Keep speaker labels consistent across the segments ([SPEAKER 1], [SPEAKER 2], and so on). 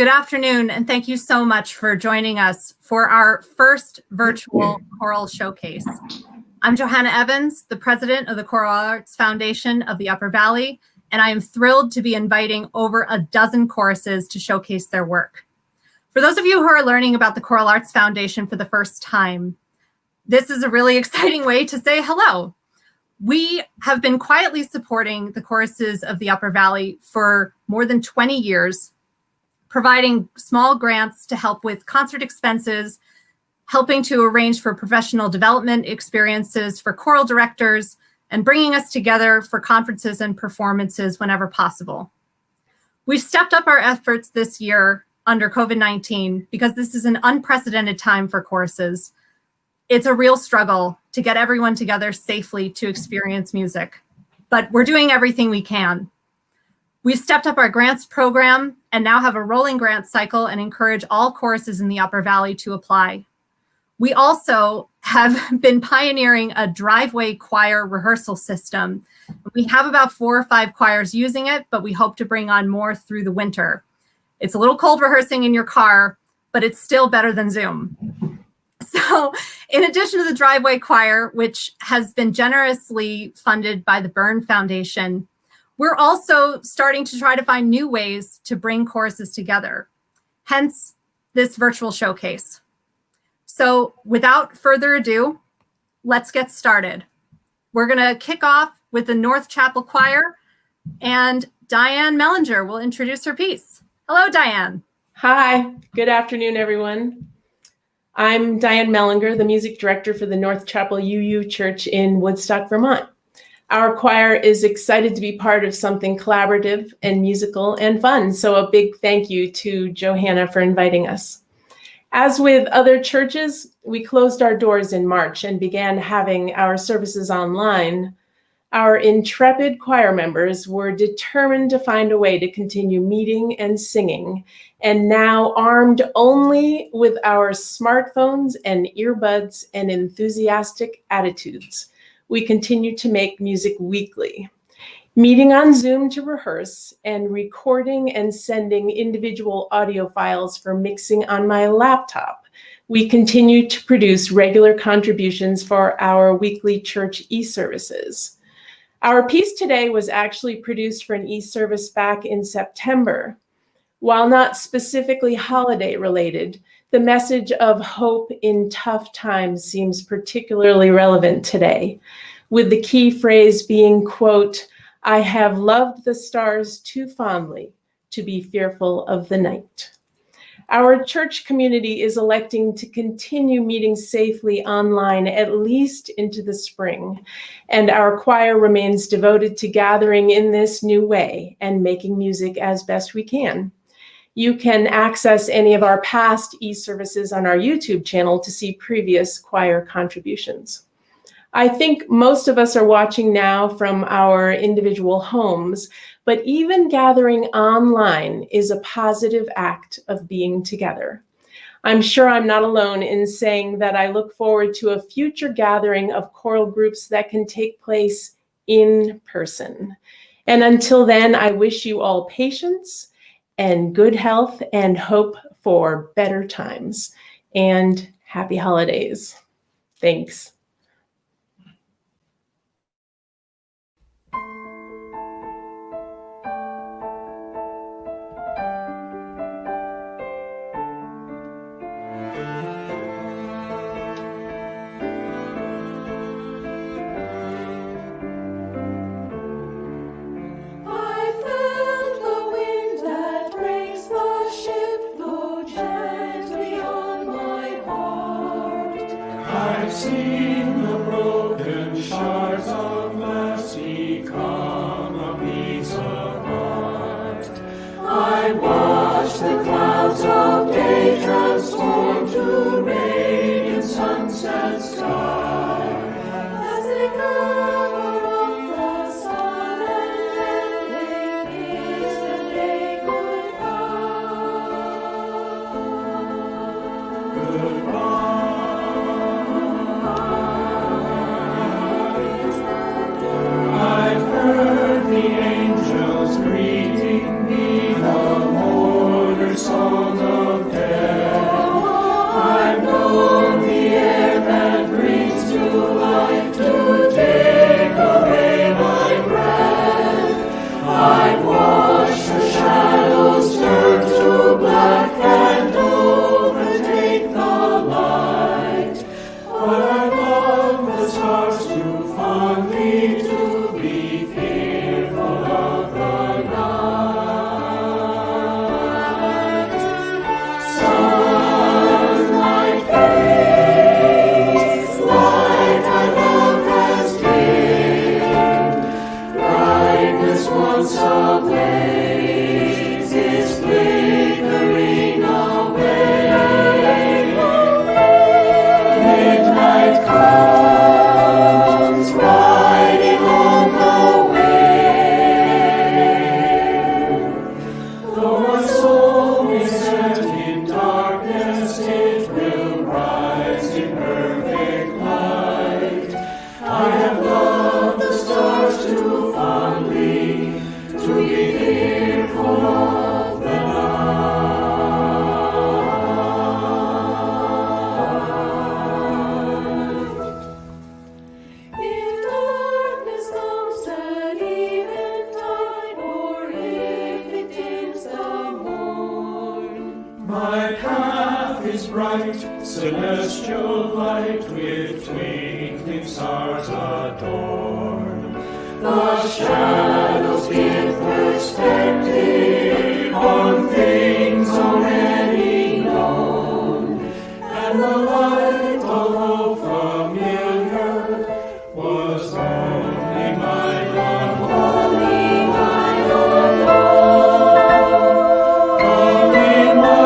[SPEAKER 1] Good afternoon, and thank you so much for joining us for our first virtual choral showcase. I'm Johanna Evans, the president of the Choral Arts Foundation of the Upper Valley, and I am thrilled to be inviting over a dozen choruses to showcase their work. For those of you who are learning about the Choral Arts Foundation for the first time, this is a really exciting way to say hello. We have been quietly supporting the choruses of the Upper Valley for more than 20 years, providing small grants to help with concert expenses, helping to arrange for professional development experiences for choral directors, and bringing us together for conferences and performances whenever possible. We've stepped up our efforts this year under COVID-19 because this is an unprecedented time for choruses. It's a real struggle to get everyone together safely to experience music, but we're doing everything we can. We've stepped up our grants program and now have a rolling grant cycle and encourage all choruses in the Upper Valley to apply. We also have been pioneering a driveway choir rehearsal system. We have about 4 or 5 choirs using it, but we hope to bring on more through the winter. It's a little cold rehearsing in your car, but it's still better than Zoom. So in addition to the driveway choir, which has been generously funded by the Byrne Foundation, we're also starting to try to find new ways to bring choruses together, hence this virtual showcase. So without further ado, let's get started. We're gonna kick off with the North Chapel Choir, and Diane Mellinger will introduce her piece. Hello, Diane.
[SPEAKER 2] Hi, good afternoon, everyone. I'm Diane Mellinger, the music director for the North Chapel UU Church in Woodstock, Vermont. Our choir is excited to be part of something collaborative and musical and fun, so a big thank you to Johanna for inviting us. As with other churches, we closed our doors in March and began having our services online. Our intrepid choir members were determined to find a way to continue meeting and singing, and now armed only with our smartphones and earbuds and enthusiastic attitudes, we continue to make music weekly, meeting on Zoom to rehearse and recording and sending individual audio files for mixing on my laptop. We continue to produce regular contributions for our weekly church e-services. Our piece today was actually produced for an e-service back in September. While not specifically holiday related, the message of hope in tough times seems particularly relevant today, with the key phrase being, quote, "I have loved the stars too fondly to be fearful of the night." Our church community is electing to continue meeting safely online at least into the spring, and our choir remains devoted to gathering in this new way and making music as best we can. You can access any of our past e-services on our YouTube channel to see previous choir contributions. I think most of us are watching now from our individual homes, but even gathering online is a positive act of being together. I'm sure I'm not alone in saying that I look forward to a future gathering of choral groups that can take place in person. And until then, I wish you all patience and good health and hope for better times. And happy holidays. Thanks.
[SPEAKER 3] I've seen Celestial light with twinkling stars adorn. The shadows give perspective on things already known, and the light, although familiar, was only mine alone. Only mine alone. Only mine alone.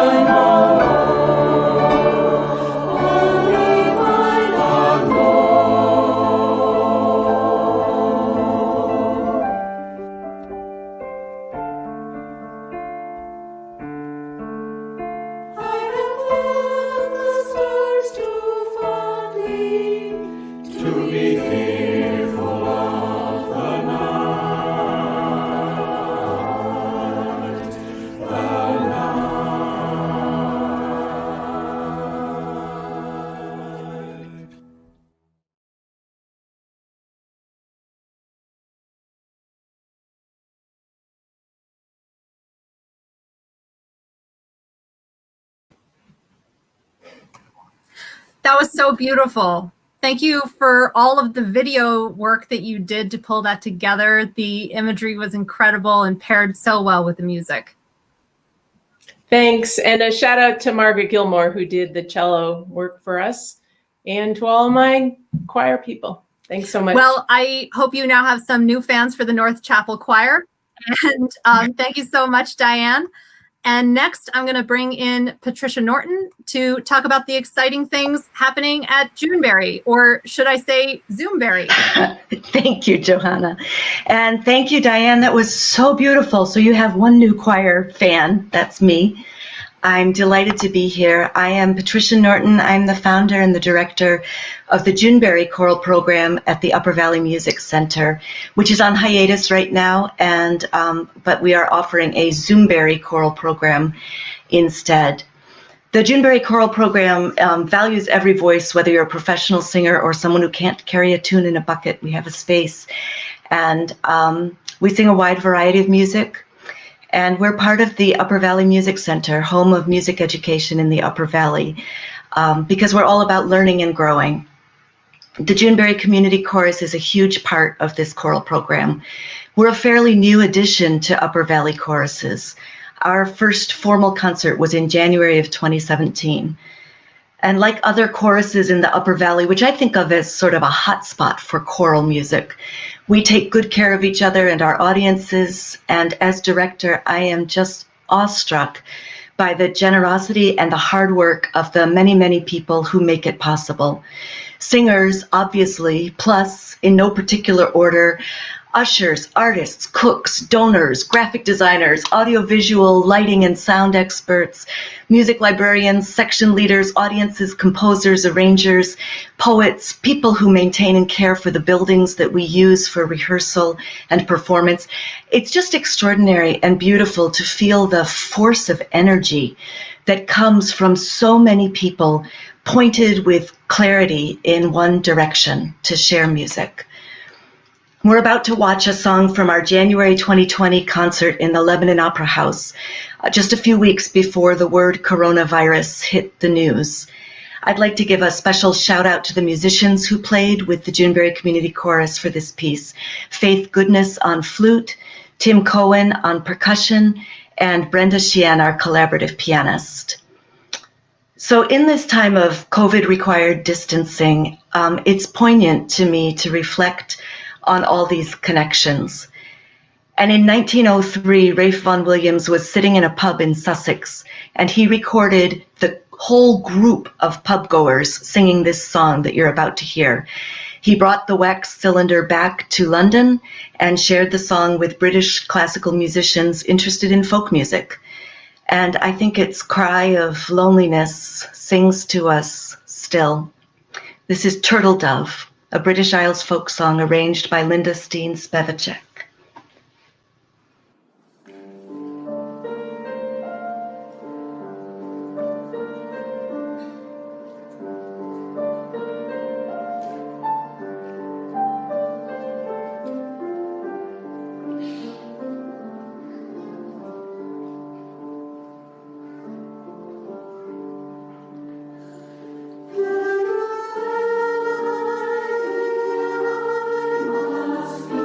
[SPEAKER 1] That was so beautiful. Thank you for all of the video work that you did to pull that together. The imagery was incredible and paired so well with the music.
[SPEAKER 2] Thanks. And a shout out to Margaret Gilmore, who did the cello work for us, and to all my choir people. Thanks so much.
[SPEAKER 1] Well, I hope you now have some new fans for the North Chapel Choir. And thank you so much, Diane. And next, I'm going to bring in Patricia Norton to talk about the exciting things happening at Juneberry, or should I say Zoomberry?
[SPEAKER 4] Thank you, Johanna. And thank you, Diane. That was so beautiful. So you have one new choir fan. That's me. I'm delighted to be here. I am Patricia Norton. I'm the founder and the director of the Juneberry Choral Program at the Upper Valley Music Center, which is on hiatus right now, and but we are offering a Zoomberry Choral Program instead. The Juneberry Choral Program values every voice, whether you're a professional singer or someone who can't carry a tune in a bucket. We have a space, and we sing a wide variety of music. And we're part of the Upper Valley Music Center, home of music education in the Upper Valley, because we're all about learning and growing. The Juneberry Community Chorus is a huge part of this choral program. We're a fairly new addition to Upper Valley choruses. Our first formal concert was in January of 2017. And like other choruses in the Upper Valley, which I think of as sort of a hotspot for choral music, we take good care of each other and our audiences. And as director, I am just awestruck by the generosity and the hard work of the many, many people who make it possible. Singers, obviously, plus, in no particular order, ushers, artists, cooks, donors, graphic designers, audiovisual, lighting and sound experts, music librarians, section leaders, audiences, composers, arrangers, poets, people who maintain and care for the buildings that we use for rehearsal and performance. It's just extraordinary and beautiful to feel the force of energy that comes from so many people pointed with clarity in one direction to share music. We're about to watch a song from our January 2020 concert in the Lebanon Opera House, just a few weeks before the word coronavirus hit the news. I'd like to give a special shout out to the musicians who played with the Juneberry Community Chorus for this piece. Faith Goodness on flute, Tim Cohen on percussion, and Brenda Sheehan, our collaborative pianist. So in this time of COVID-required distancing, it's poignant to me to reflect on all these connections. And in 1903, Ralph Vaughan Williams was sitting in a pub in Sussex, and he recorded the whole group of pub goers singing this song that you're about to hear. He brought the wax cylinder back to London and shared the song with British classical musicians interested in folk music. And I think its cry of loneliness sings to us still. This is Turtle Dove, a British Isles folk song arranged by Linda Steen Spevacek.
[SPEAKER 3] Must be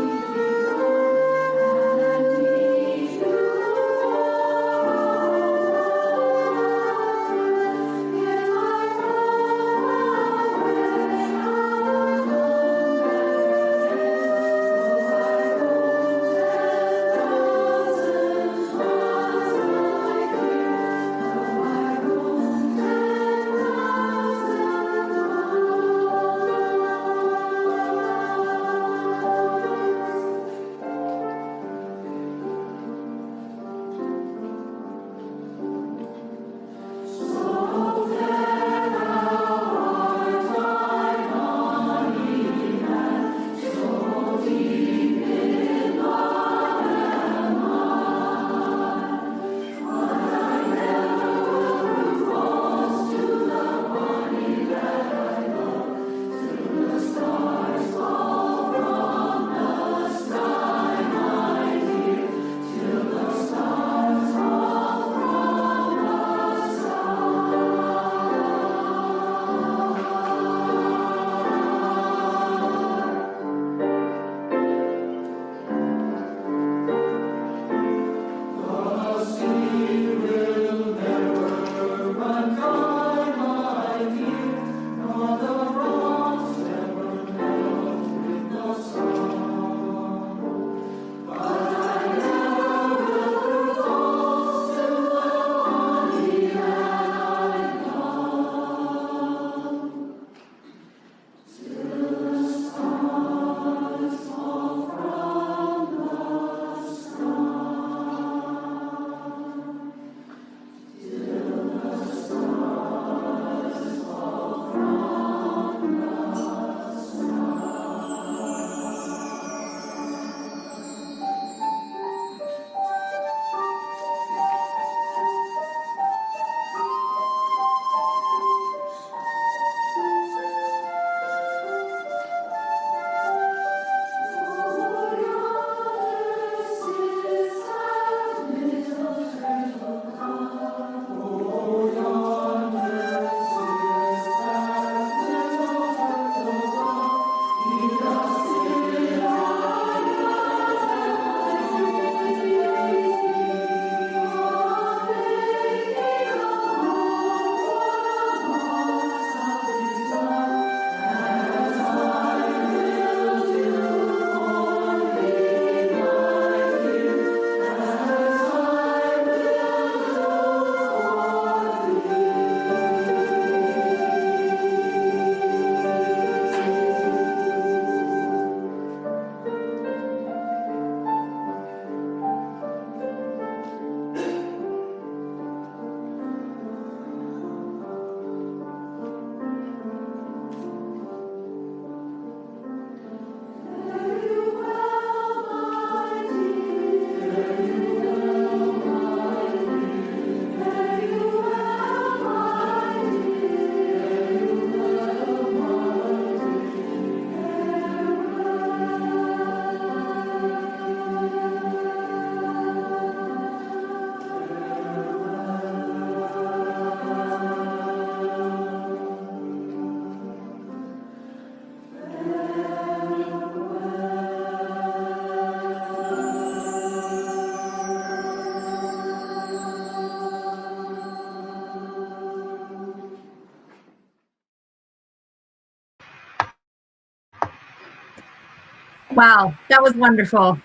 [SPEAKER 1] Wow, that was wonderful.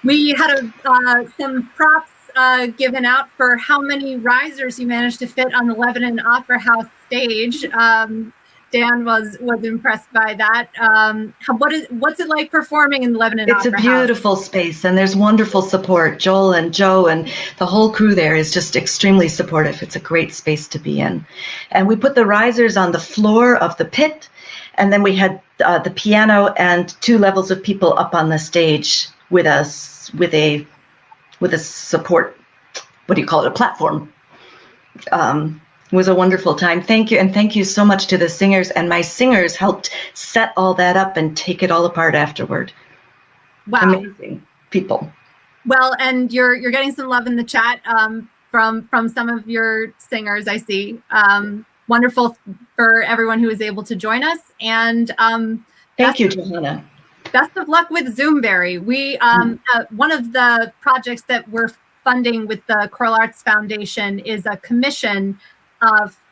[SPEAKER 1] We had some props given out for how many risers you managed to fit on the Lebanon Opera House stage. Dan was impressed by that. What's it like performing in the Lebanon
[SPEAKER 4] It's a
[SPEAKER 1] Opera House?
[SPEAKER 4] beautiful space, and there's wonderful support. Joel and Joe and the whole crew there is just extremely supportive. It's a great space to be in. And we put the risers on the floor of the pit, and then we had the piano and 2 levels of people up on the stage with us with a support, what do you call it, a platform. It was a wonderful time. Thank you, and thank you so much to the singers, and my singers helped set all that up and take it all apart afterward.
[SPEAKER 1] Wow.
[SPEAKER 4] Amazing people.
[SPEAKER 1] Well, and you're getting some love in the chat from some of your singers, I see. Wonderful for everyone who was able to join us. And
[SPEAKER 4] thank you, Johanna.
[SPEAKER 1] Best of luck with Juneberry. We one of the projects that we're funding with the Choral Arts Foundation is a commission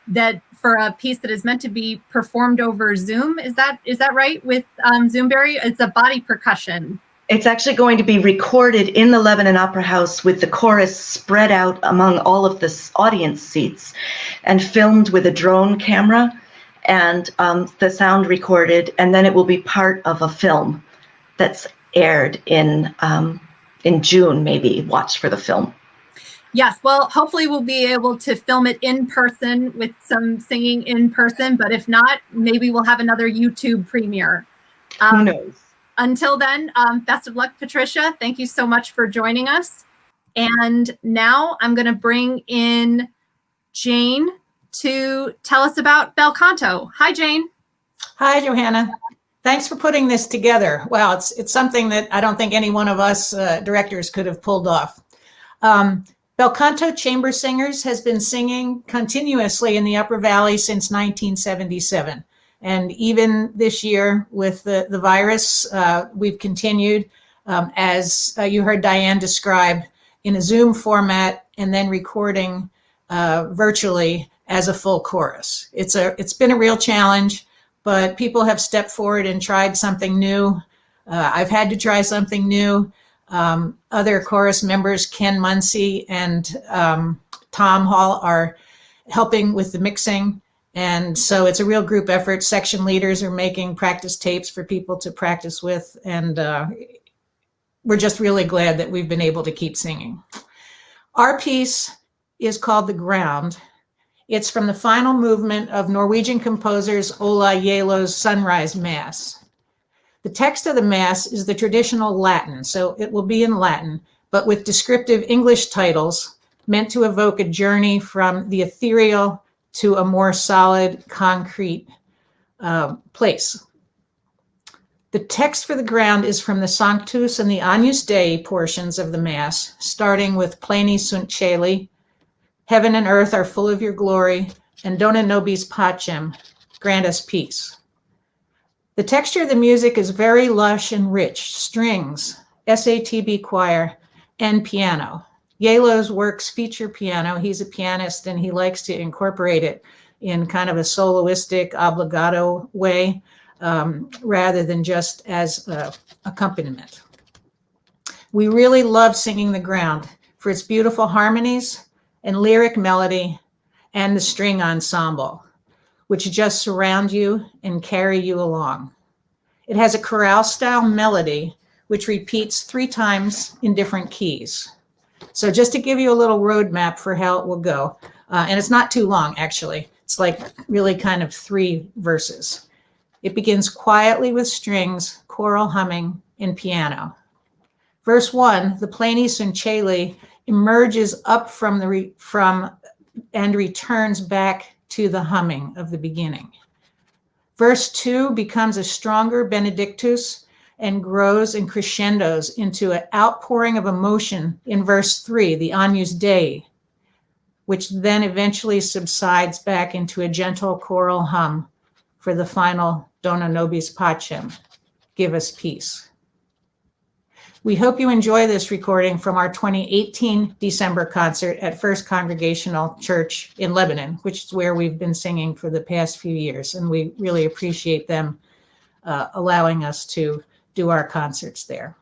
[SPEAKER 1] that for a piece that is meant to be performed over Zoom. Is that right with Juneberry? It's a body percussion.
[SPEAKER 4] It's actually going to be recorded in the Lebanon Opera House with the chorus spread out among all of the audience seats and filmed with a drone camera and the sound recorded, and then it will be part of a film that's aired in June, maybe. Watch for the film.
[SPEAKER 1] Yes, well, hopefully we'll be able to film it in person with some singing in person, but if not, maybe we'll have another YouTube premiere.
[SPEAKER 4] Who knows?
[SPEAKER 1] Until then, best of luck, Patricia. Thank you so much for joining us. And now I'm going to bring in Jane to tell us about Bel Canto. Hi, Jane.
[SPEAKER 5] Hi, Johanna. Thanks for putting this together. Wow, it's something that I don't think any one of us directors could have pulled off. Bel Canto Chamber Singers has been singing continuously in the Upper Valley since 1977. And even this year with the virus, we've continued, as you heard Diane describe, in a Zoom format and then recording virtually as a full chorus. It's been a real challenge, but people have stepped forward and tried something new. I've had to try something new. Other chorus members, Ken Muncie and Tom Hall, are helping with the mixing. And so it's a real group effort. Section leaders are making practice tapes for people to practice with. And we're just really glad that we've been able to keep singing. Our piece is called The Ground. It's from the final movement of Norwegian composers Ola Gjelo's Sunrise Mass. The text of the Mass is the traditional Latin, so it will be in Latin, but with descriptive English titles meant to evoke a journey from the ethereal to a more solid, concrete place. The text for The Ground is from the Sanctus and the Agnus Dei portions of the Mass, starting with Pleni sunt caeli, heaven and earth are full of your glory, and Dona nobis pacem, grant us peace. The texture of the music is very lush and rich, strings, SATB choir, and piano. Gjelo's works feature piano. He's a pianist and he likes to incorporate it in kind of a soloistic obligato way rather than just as accompaniment. We really love singing The Ground for its beautiful harmonies and lyric melody and the string ensemble, which just surround you and carry you along. It has a chorale style melody which repeats 3 times in different keys. So just to give you a little roadmap for how it will go, and it's not too long, actually. It's like really kind of 3 verses. It begins quietly with strings, choral humming, and piano. Verse 1, the Pleni sunt caeli, emerges up from and returns back to the humming of the beginning. Verse 2 becomes a stronger Benedictus and grows and crescendos into an outpouring of emotion in verse 3, the Agnus Dei, which then eventually subsides back into a gentle choral hum for the final Dona nobis pacem, give us peace. We hope you enjoy this recording from our 2018 December concert at First Congregational Church in Lebanon, which is where we've been singing for the past few years. And we really appreciate them allowing us to do our concerts there.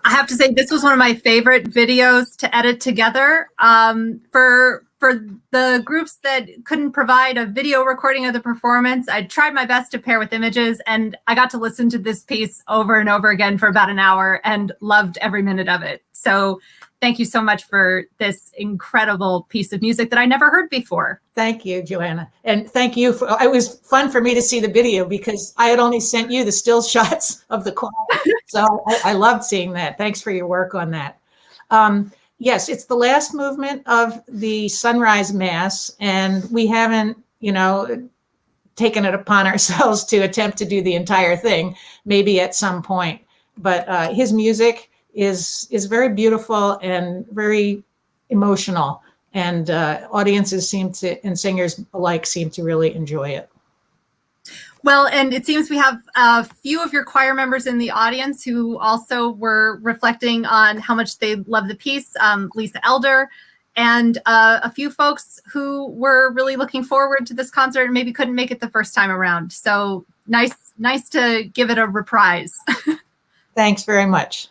[SPEAKER 1] I have to say this was one of my favorite videos to edit together. For the groups that couldn't provide a video recording of the performance, I tried my best to pair with images, and I got to listen to this piece over and over again for about an hour and loved every minute of it. So thank you so much for this incredible piece of music that I never heard before.
[SPEAKER 5] Thank you, Joanna. And thank you. It was fun for me to see the video because I had only sent you the still shots of the choir. So I loved seeing that. Thanks for your work on that. Yes, it's the last movement of the Sunrise Mass, and we haven't, taken it upon ourselves to attempt to do the entire thing, maybe at some point. But his music is very beautiful and very emotional, and audiences and singers alike seem to really enjoy it.
[SPEAKER 1] Well, and it seems we have a few of your choir members in the audience who also were reflecting on how much they love the piece, Lisa Elder, and a few folks who were really looking forward to this concert and maybe couldn't make it the first time around. So nice to give it a reprise.
[SPEAKER 5] Thanks very much.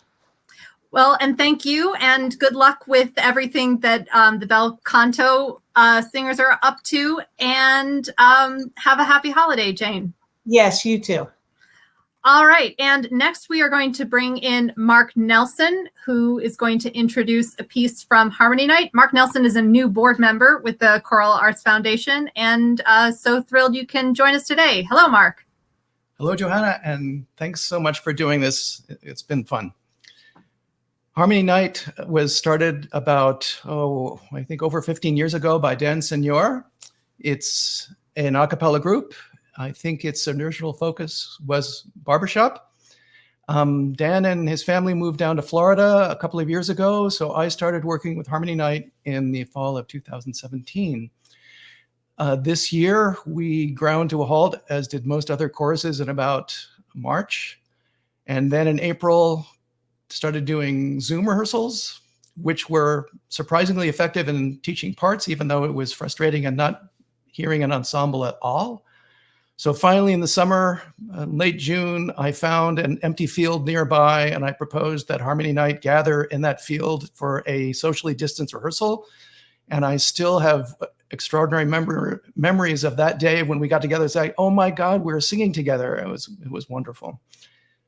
[SPEAKER 1] Well, and thank you, and good luck with everything that the Bel Canto singers are up to, and have a happy holiday, Jane.
[SPEAKER 5] Yes, you too.
[SPEAKER 1] All right, and next we are going to bring in Mark Nelson, who is going to introduce a piece from Harmony Night. Mark Nelson is a new board member with the Choral Arts Foundation, and so thrilled you can join us today. Hello, Mark.
[SPEAKER 6] Hello, Johanna, and thanks so much for doing this. It's been fun. Harmony Night was started about, I think over 15 years ago by Dan Senor. It's an a cappella group. I think its original focus was barbershop. Dan and his family moved down to Florida a couple of years ago, so I started working with Harmony Night in the fall of 2017. This year, we ground to a halt, as did most other choruses, in about March. And then in April, started doing Zoom rehearsals, which were surprisingly effective in teaching parts, even though it was frustrating and not hearing an ensemble at all. So finally in the summer, late June, I found an empty field nearby, and I proposed that Harmony Night gather in that field for a socially distanced rehearsal. And I still have extraordinary memories of that day when we got together and said, oh my God, we were singing together. It was wonderful.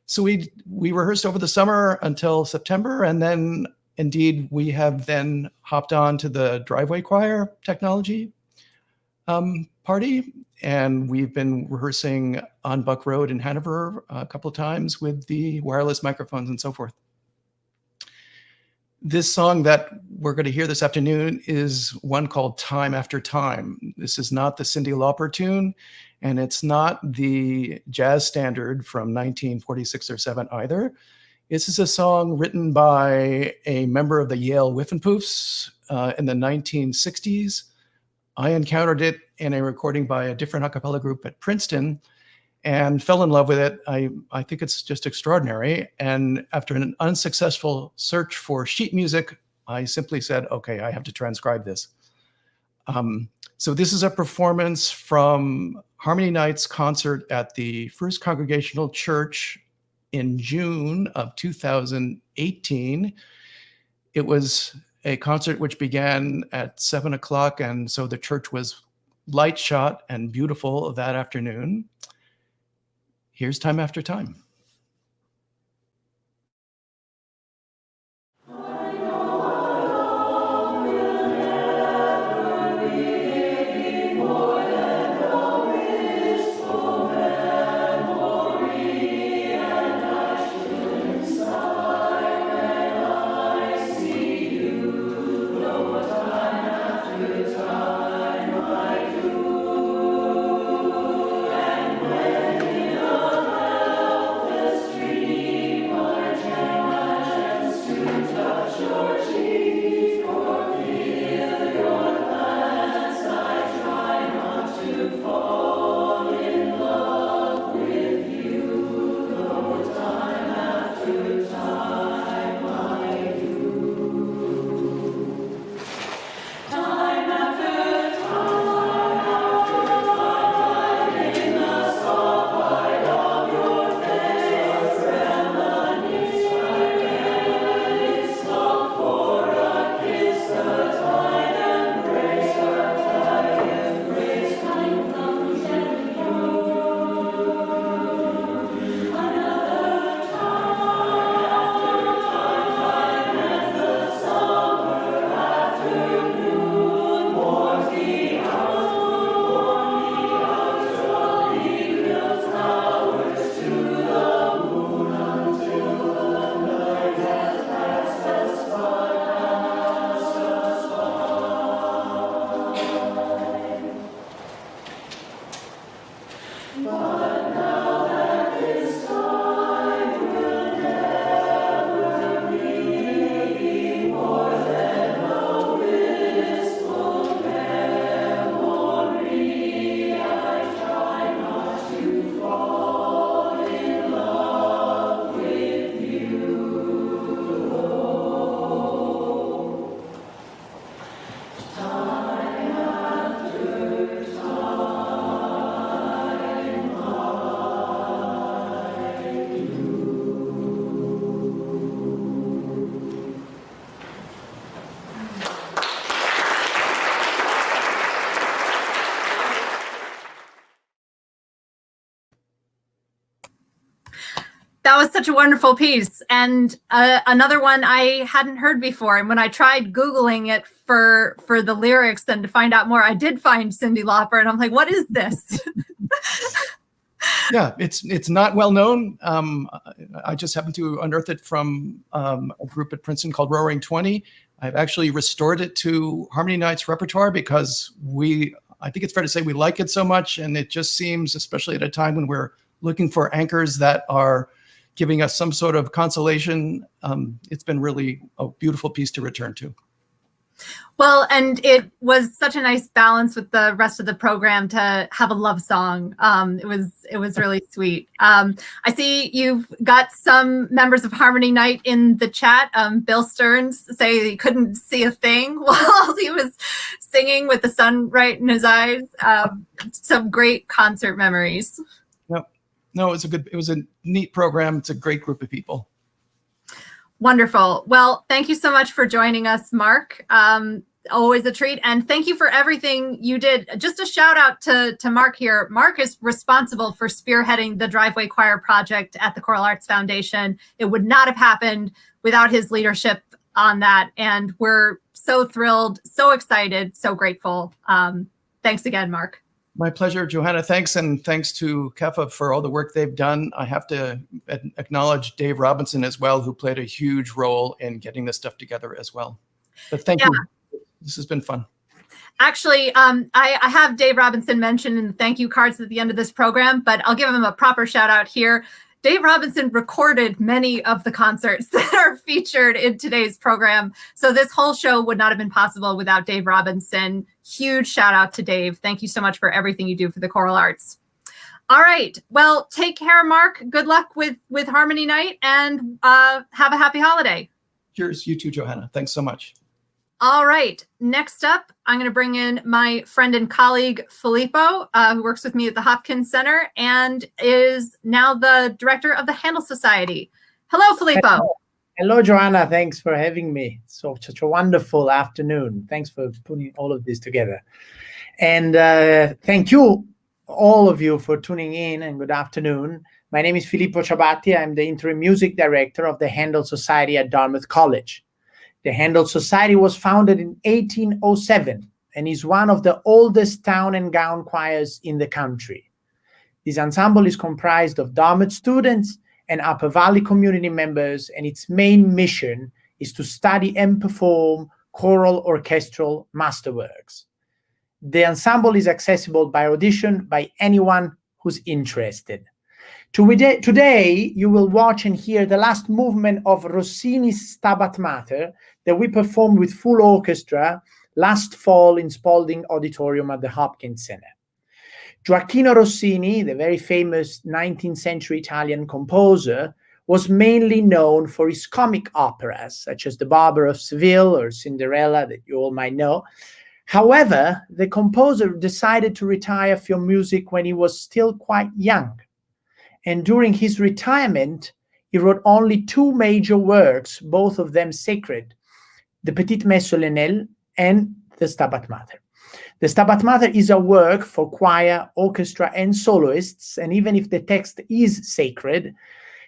[SPEAKER 6] So we rehearsed over the summer until September, and then indeed we have then hopped on to the driveway choir technology party, and we've been rehearsing on Buck Road in Hanover a couple of times with the wireless microphones and so forth. This song that we're going to hear this afternoon is one called Time After Time. This is not the Cyndi Lauper tune, and it's not the jazz standard from 1946 or 7 either. This is a song written by a member of the Yale Whiffenpoofs in the 1960s. I encountered it in a recording by a different a cappella group at Princeton and fell in love with it. I think it's just extraordinary. And after an unsuccessful search for sheet music, I simply said, okay, I have to transcribe this. So this is a performance from Harmony Night's concert at the First Congregational Church in June of 2018. It was a concert which began at 7 o'clock, and so the church was light shot and beautiful that afternoon. Here's Time After Time.
[SPEAKER 1] That was such a wonderful piece. And another one I hadn't heard before. And when I tried Googling it for the lyrics and to find out more, I did find Cyndi Lauper. And I'm like, what is this?
[SPEAKER 6] Yeah, it's not well known. I just happened to unearth it from a group at Princeton called Roaring 20. I've actually restored it to Harmony Night's repertoire because I think it's fair to say we like it so much, and it just seems, especially at a time when we're looking for anchors that are giving us some sort of consolation, it's been really a beautiful piece to return to.
[SPEAKER 1] Well, and it was such a nice balance with the rest of the program to have a love song. It was really sweet. I see you've got some members of Harmony Night in the chat. Bill Stearns say he couldn't see a thing while he was singing with the sun right in his eyes. Some great concert memories.
[SPEAKER 6] No, it was a neat program. It's a great group of people.
[SPEAKER 1] Wonderful. Well, thank you so much for joining us, Mark. Always a treat. And thank you for everything you did. Just a shout out to Mark here. Mark is responsible for spearheading the Driveway Choir project at the Choral Arts Foundation. It would not have happened without his leadership on that. And we're so thrilled, so excited, so grateful. Thanks again, Mark.
[SPEAKER 6] My pleasure, Johanna. Thanks, and thanks to CAFA for all the work they've done. I have to acknowledge Dave Robinson as well, who played a huge role in getting this stuff together as well. But thank you. This has been fun.
[SPEAKER 1] Actually, I have Dave Robinson mentioned in the thank you cards at the end of this program, but I'll give him a proper shout out here. Dave Robinson recorded many of the concerts that are featured in today's program. So this whole show would not have been possible without Dave Robinson. Huge shout out to Dave. Thank you so much for everything you do for the choral arts. All right. Well, take care, Mark. Good luck with Harmony Night, and have a happy holiday.
[SPEAKER 6] Cheers. You too, Johanna. Thanks so much.
[SPEAKER 1] All right. Next up, I'm going to bring in my friend and colleague, Filippo, who works with me at the Hopkins Center and is now the director of the Handel Society. Hello, Filippo.
[SPEAKER 7] Hello, Joanna. Thanks for having me. So such a wonderful afternoon. Thanks for putting all of this together. And thank you, all of you, for tuning in, and good afternoon. My name is Filippo Ciabatti. I'm the interim music director of the Handel Society at Dartmouth College. The Handel Society was founded in 1807 and is one of the oldest town and gown choirs in the country. This ensemble is comprised of Dartmouth students and Upper Valley community members, and its main mission is to study and perform choral orchestral masterworks. The ensemble is accessible by audition by anyone who's interested. Today, you will watch and hear the last movement of Rossini's Stabat Mater that we performed with full orchestra last fall in Spalding Auditorium at the Hopkins Center. Gioacchino Rossini, the very famous 19th century Italian composer, was mainly known for his comic operas, such as The Barber of Seville or Cinderella, that you all might know. However, the composer decided to retire from music when he was still quite young. And during his retirement, he wrote only two major works, both of them sacred, the Petite Messe Solennelle and the Stabat Mater. The Stabat Mater is a work for choir, orchestra, and soloists, and even if the text is sacred,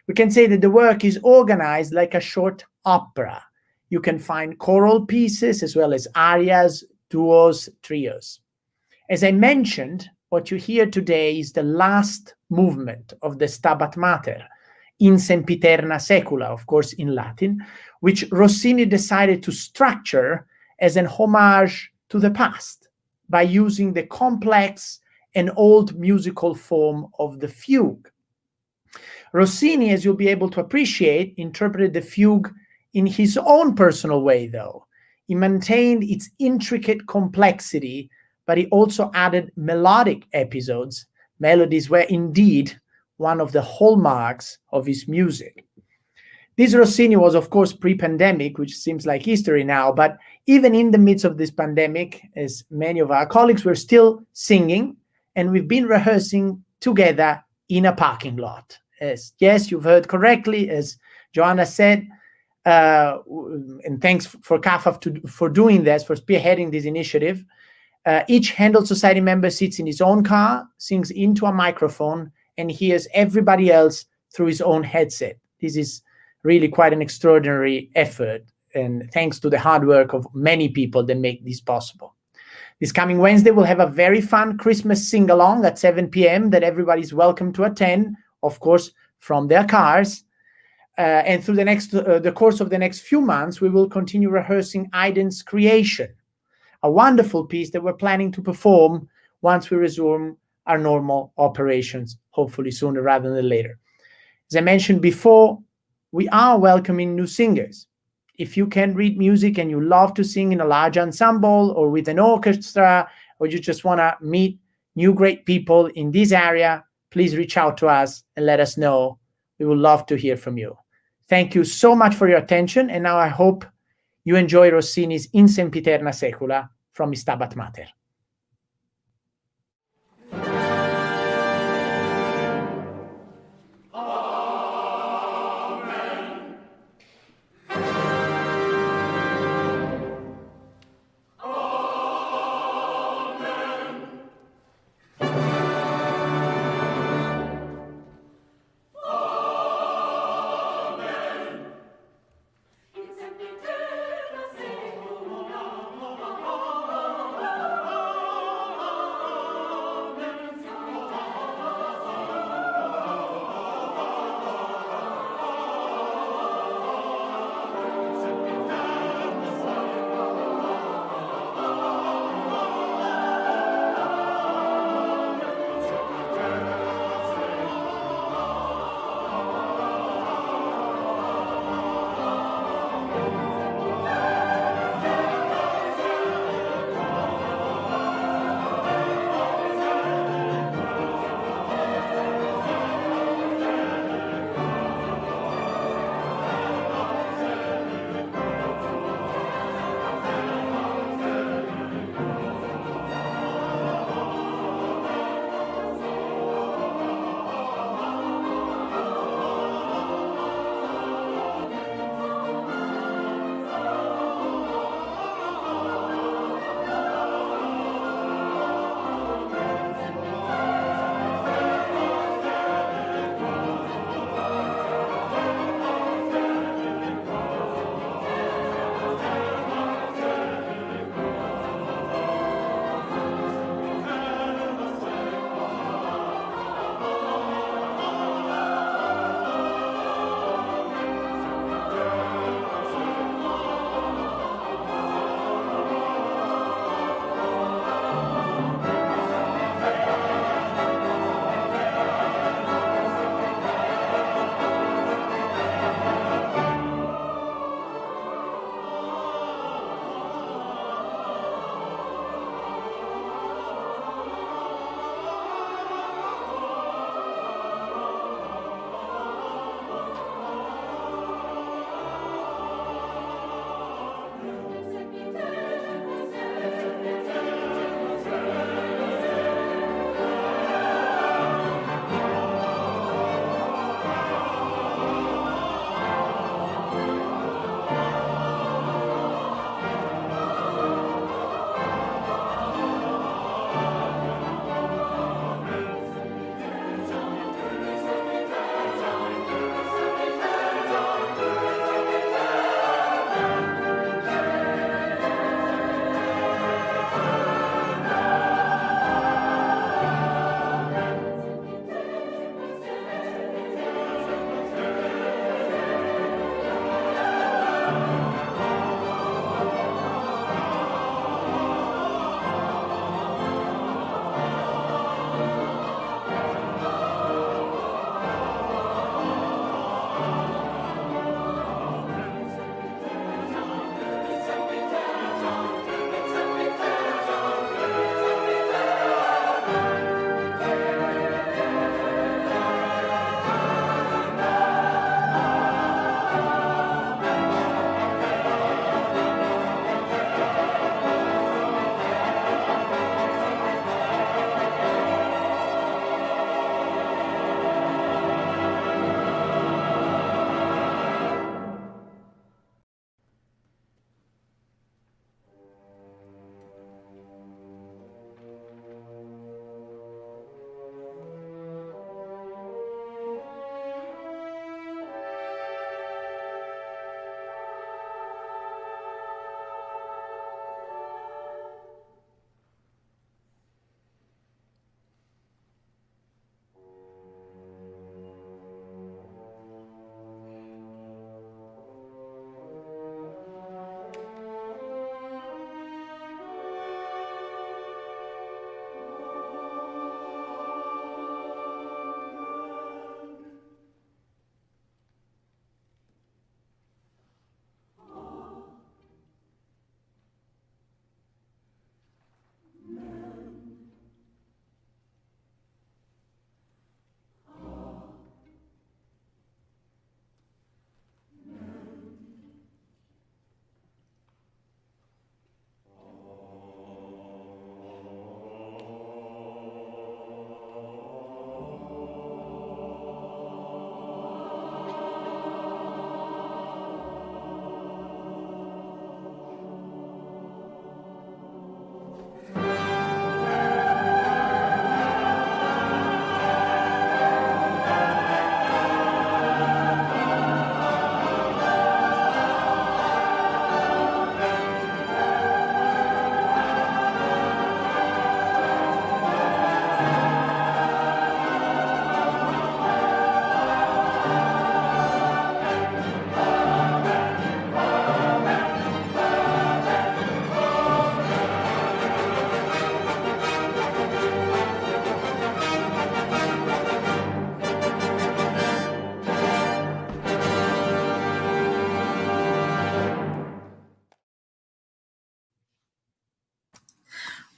[SPEAKER 7] we can say that the work is organized like a short opera. You can find choral pieces as well as arias, duos, trios. As I mentioned, what you hear today is the last movement of the Stabat Mater, in sempiterna secula, of course in Latin, which Rossini decided to structure as an homage to the past by using the complex and old musical form of the fugue. Rossini, as you'll be able to appreciate, interpreted the fugue in his own personal way, though. He maintained its intricate complexity, but he also added melodic episodes. Melodies were indeed one of the hallmarks of his music. This Rossini was, of course, pre-pandemic, which seems like history now, but even in the midst of this pandemic, as many of our colleagues were still singing, and we've been rehearsing together in a parking lot. Yes, you've heard correctly, as Joanna said, and thanks for CAFA for doing this, for spearheading this initiative. Each Handel Society member sits in his own car, sings into a microphone, and hears everybody else through his own headset. This is really quite an extraordinary effort, and thanks to the hard work of many people that make this possible. This coming Wednesday, we'll have a very fun Christmas sing-along at 7 p.m. that everybody's welcome to attend, of course, from their cars. And through the course of the next few months, we will continue rehearsing Haydn's Creation, a wonderful piece that we're planning to perform once we resume our normal operations, hopefully sooner rather than later. As I mentioned before, we are welcoming new singers. If you can read music and you love to sing in a large ensemble or with an orchestra, or you just want to meet new great people in this area, please reach out to us and let us know. We would love to hear from you. Thank you so much for your attention, and now I hope you enjoy Rossini's In Sempiterna Saecula from his Stabat Mater.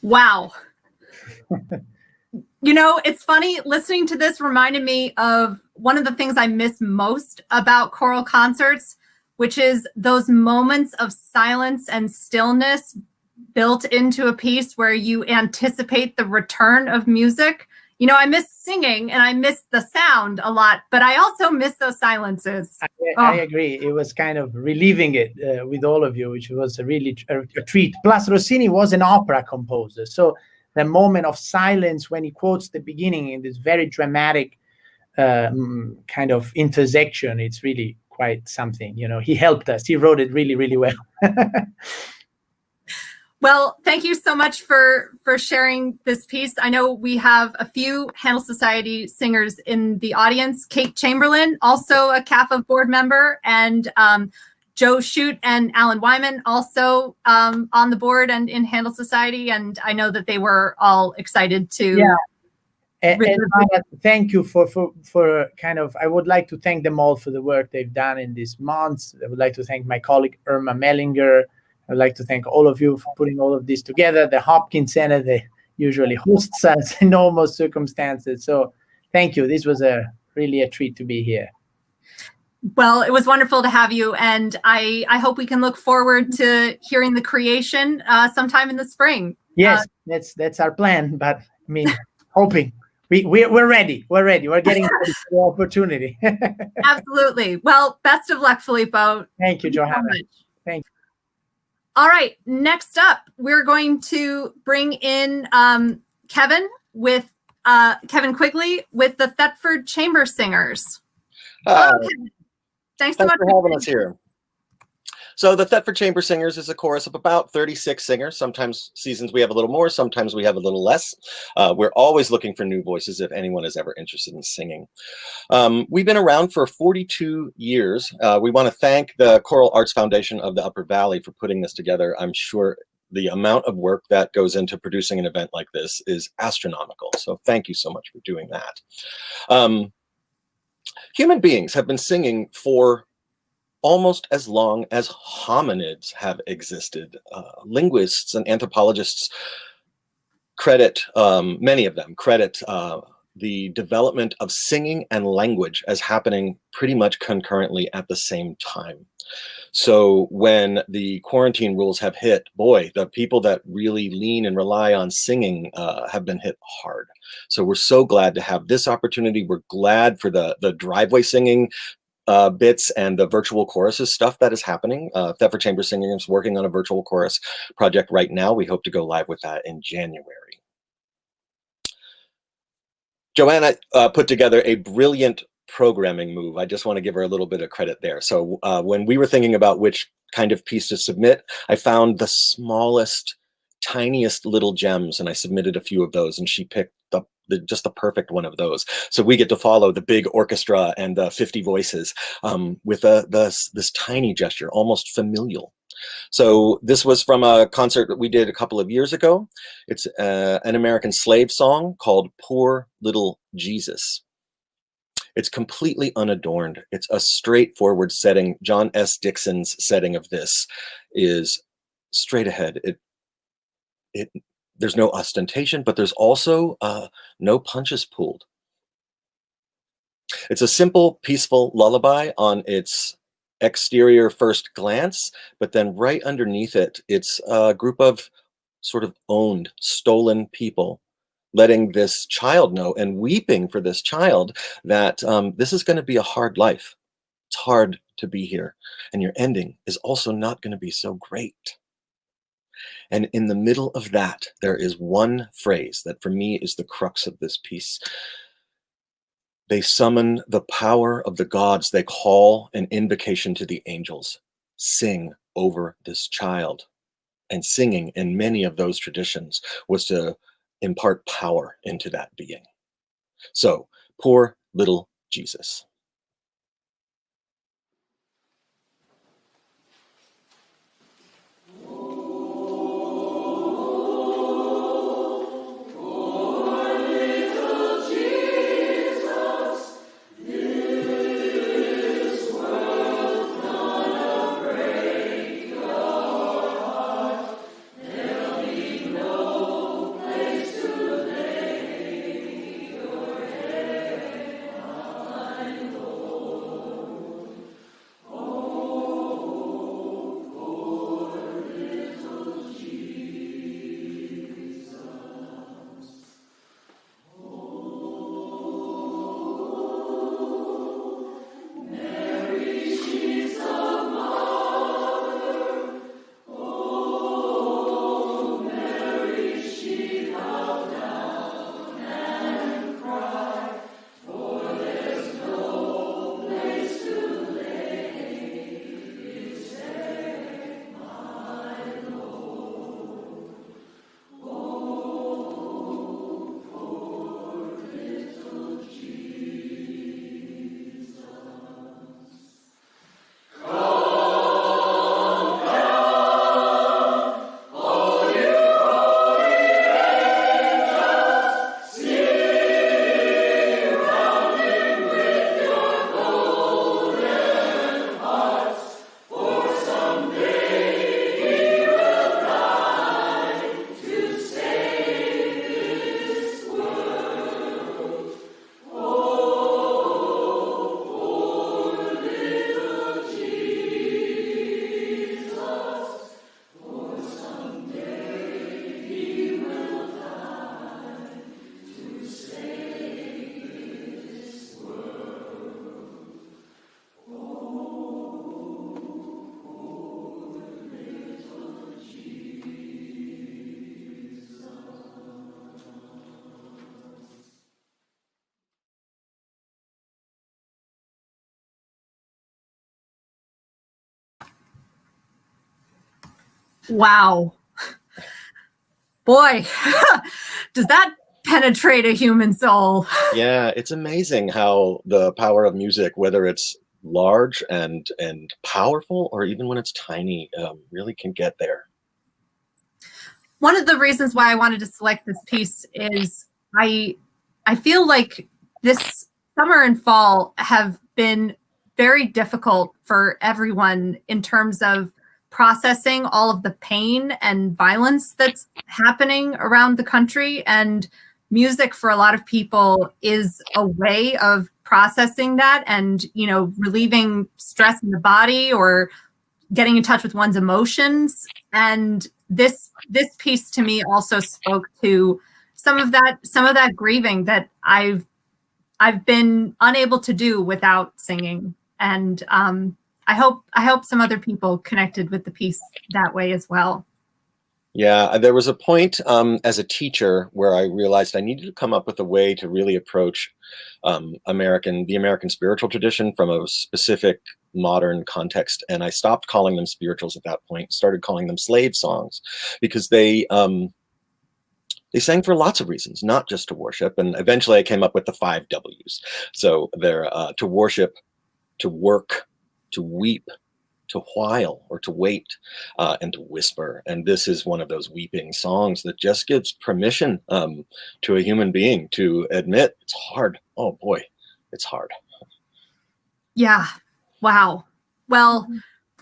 [SPEAKER 1] Wow. You know, it's funny, listening to this reminded me of one of the things I miss most about choral concerts, which is those moments of silence and stillness built into a piece where you anticipate the return of music. You know, I miss singing and I miss the sound a lot, but I also miss those silences.
[SPEAKER 7] I agree. It was kind of reliving it with all of you, which was really a treat. Plus, Rossini was an opera composer. So the moment of silence when he quotes the beginning in this very dramatic kind of intersection, it's really quite something. You know, he helped us. He wrote it really, really well.
[SPEAKER 1] Well, thank you so much for sharing this piece. I know we have a few Handel Society singers in the audience. Kate Chamberlain, also a CAFA board member, and Joe Shute and Alan Wyman, also on the board and in Handel Society. And I know that they were all excited to.
[SPEAKER 7] Yeah. And thank you for kind of, I would like to thank them all for the work they've done in these months. I would like to thank my colleague Irma Mellinger. I'd like to thank all of you for putting all of this together. The Hopkins Center, they usually hosts us in normal circumstances. So thank you. This was really a treat to be here.
[SPEAKER 1] Well, it was wonderful to have you. And I hope we can look forward to hearing the creation sometime in the spring.
[SPEAKER 7] Yes, that's our plan. But I mean, hoping. We're ready. We're ready. We're getting ready for the opportunity.
[SPEAKER 1] Absolutely. Well, best of luck, Filippo.
[SPEAKER 7] Thank you, Johanna. Thank you.
[SPEAKER 1] All right. Next up, we're going to bring in Kevin Quigley with the Thetford Chamber Singers. Hello, Kevin. Thanks so much
[SPEAKER 8] for having us here. So the Thetford Chamber Singers is a chorus of about 36 singers. Sometimes seasons we have a little more, sometimes we have a little less. We're always looking for new voices if anyone is ever interested in singing. We've been around for 42 years. We want to thank the Choral Arts Foundation of the Upper Valley for putting this together. I'm sure the amount of work that goes into producing an event like this is astronomical. So thank you so much for doing that. Human beings have been singing for almost as long as hominids have existed. Linguists and anthropologists credit, many of them credit the development of singing and language as happening pretty much concurrently at the same time. So when the quarantine rules have hit, boy, the people that really lean and rely on singing have been hit hard. So we're so glad to have this opportunity. We're glad for the driveway singing bits and the virtual choruses stuff that is happening. Thetford Chamber Singing is working on a virtual chorus project right now. We hope to go live with that in January. Joanna put together a brilliant programming move. I just want to give her a little bit of credit there. So when we were thinking about which kind of piece to submit, I found the smallest, tiniest little gems, and I submitted a few of those, and she picked just the perfect one of those. So we get to follow the big orchestra and the 50 voices with this tiny gesture, almost familial. So this was from a concert that we did a couple of years ago. It's an American slave song called Poor Little Jesus. It's completely unadorned. It's a straightforward setting. John S. Dixon's setting of this is straight ahead. There's no ostentation, but there's also no punches pulled. It's a simple, peaceful lullaby on its exterior first glance, but then right underneath it, it's a group of sort of owned, stolen people letting this child know and weeping for this child that this is going to be a hard life. It's hard to be here. And your ending is also not going to be so great. And in the middle of that, there is one phrase that for me is the crux of this piece. They summon the power of the gods. They call an invocation to the angels. Sing over this child. And singing in many of those traditions was to impart power into that being. So, poor little Jesus.
[SPEAKER 1] Wow. Boy, does that penetrate a human soul?
[SPEAKER 8] Yeah, it's amazing how the power of music, whether it's large and powerful, or even when it's tiny, really can get there.
[SPEAKER 1] One of the reasons why I wanted to select this piece is I feel like this summer and fall have been very difficult for everyone in terms of processing all of the pain and violence that's happening around the country. And music for a lot of people is a way of processing that and, you know, relieving stress in the body or getting in touch with one's emotions. And this piece to me also spoke to some of that grieving that I've been unable to do without singing. And I hope some other people connected with the piece that way as well.
[SPEAKER 8] Yeah, there was a point as a teacher where I realized I needed to come up with a way to really approach the American spiritual tradition from a specific modern context. And I stopped calling them spirituals at that point, started calling them slave songs, because they sang for lots of reasons, not just to worship. And eventually I came up with the 5 W's. So they're to worship, to work, to weep, to while or to wait, and to whisper. And this is one of those weeping songs that just gives permission to a human being to admit it's hard. Oh boy, it's hard.
[SPEAKER 1] Yeah. Wow. Well,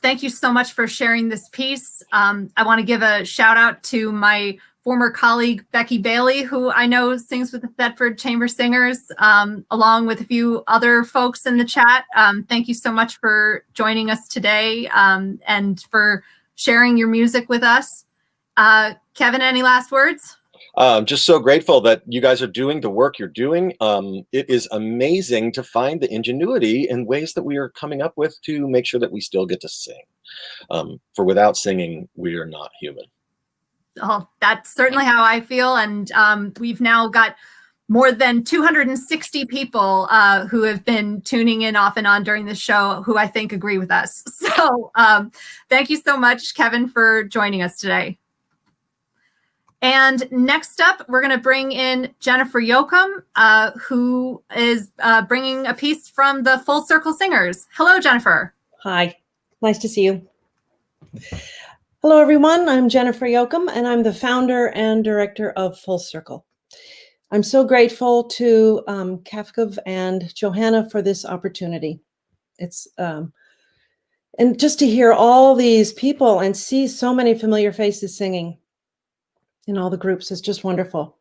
[SPEAKER 1] thank you so much for sharing this piece. I want to give a shout out to my former colleague, Becky Bailey, who I know sings with the Thetford Chamber Singers, along with a few other folks in the chat. Thank you so much for joining us today and for sharing your music with us. Kevin, any last words?
[SPEAKER 8] Just so grateful that you guys are doing the work you're doing. It is amazing to find the ingenuity and ways that we are coming up with to make sure that we still get to sing. For without singing, we are not human.
[SPEAKER 1] Oh, that's certainly how I feel. And we've now got more than 260 people who have been tuning in off and on during the show who I think agree with us. So thank you so much, Kevin, for joining us today. And next up, we're going to bring in Jennifer Yoakum, who is bringing a piece from the Full Circle Singers. Hello, Jennifer.
[SPEAKER 9] Hi, nice to see you. Hello, everyone. I'm Jennifer Yoakum, and I'm the founder and director of Full Circle. I'm so grateful to Kafkov and Johanna for this opportunity. It's and just to hear all these people and see so many familiar faces singing in all the groups is just wonderful.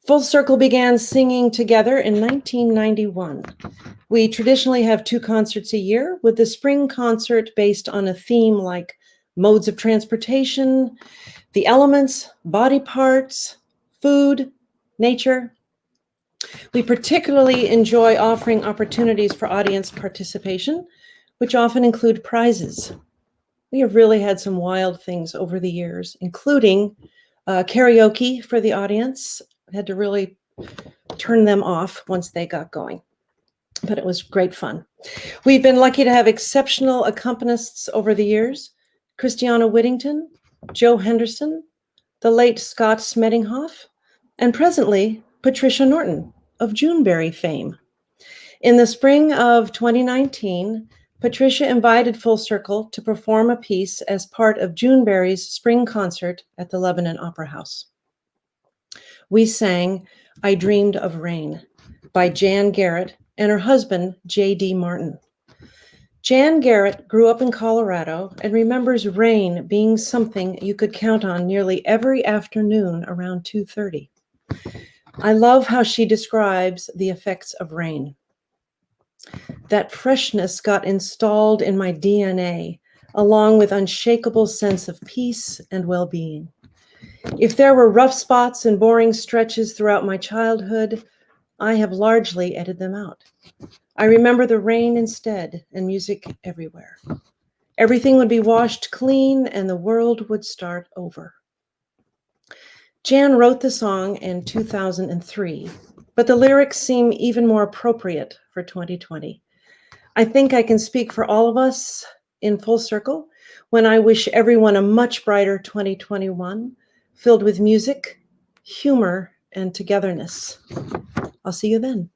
[SPEAKER 9] Full Circle began singing together in 1991. We traditionally have 2 concerts a year, with the spring concert based on a theme like modes of transportation, the elements, body parts, food, nature. We particularly enjoy offering opportunities for audience participation, which often include prizes. We have really had some wild things over the years, including karaoke for the audience. I had to really turn them off once they got going, but it was great fun. We've been lucky to have exceptional accompanists over the years: Christiana Whittington, Joe Henderson, the late Scott Smedinghoff, and presently Patricia Norton of Juneberry fame. In the spring of 2019, Patricia invited Full Circle to perform a piece as part of Juneberry's spring concert at the Lebanon Opera House. We sang I Dreamed of Rain by Jan Garrett and her husband, J.D. Martin. Jan Garrett grew up in Colorado and remembers rain being something you could count on nearly every afternoon around 2:30. I love how she describes the effects of rain. That freshness got installed in my DNA, along with unshakable sense of peace and well-being. If there were rough spots and boring stretches throughout my childhood, I have largely edited them out. I remember the rain instead and music everywhere. Everything would be washed clean and the world would start over. Jan wrote the song in 2003, but the lyrics seem even more appropriate for 2020. I think I can speak for all of us in Full Circle when I wish everyone a much brighter 2021, filled with music, humor, and togetherness. I'll see you then.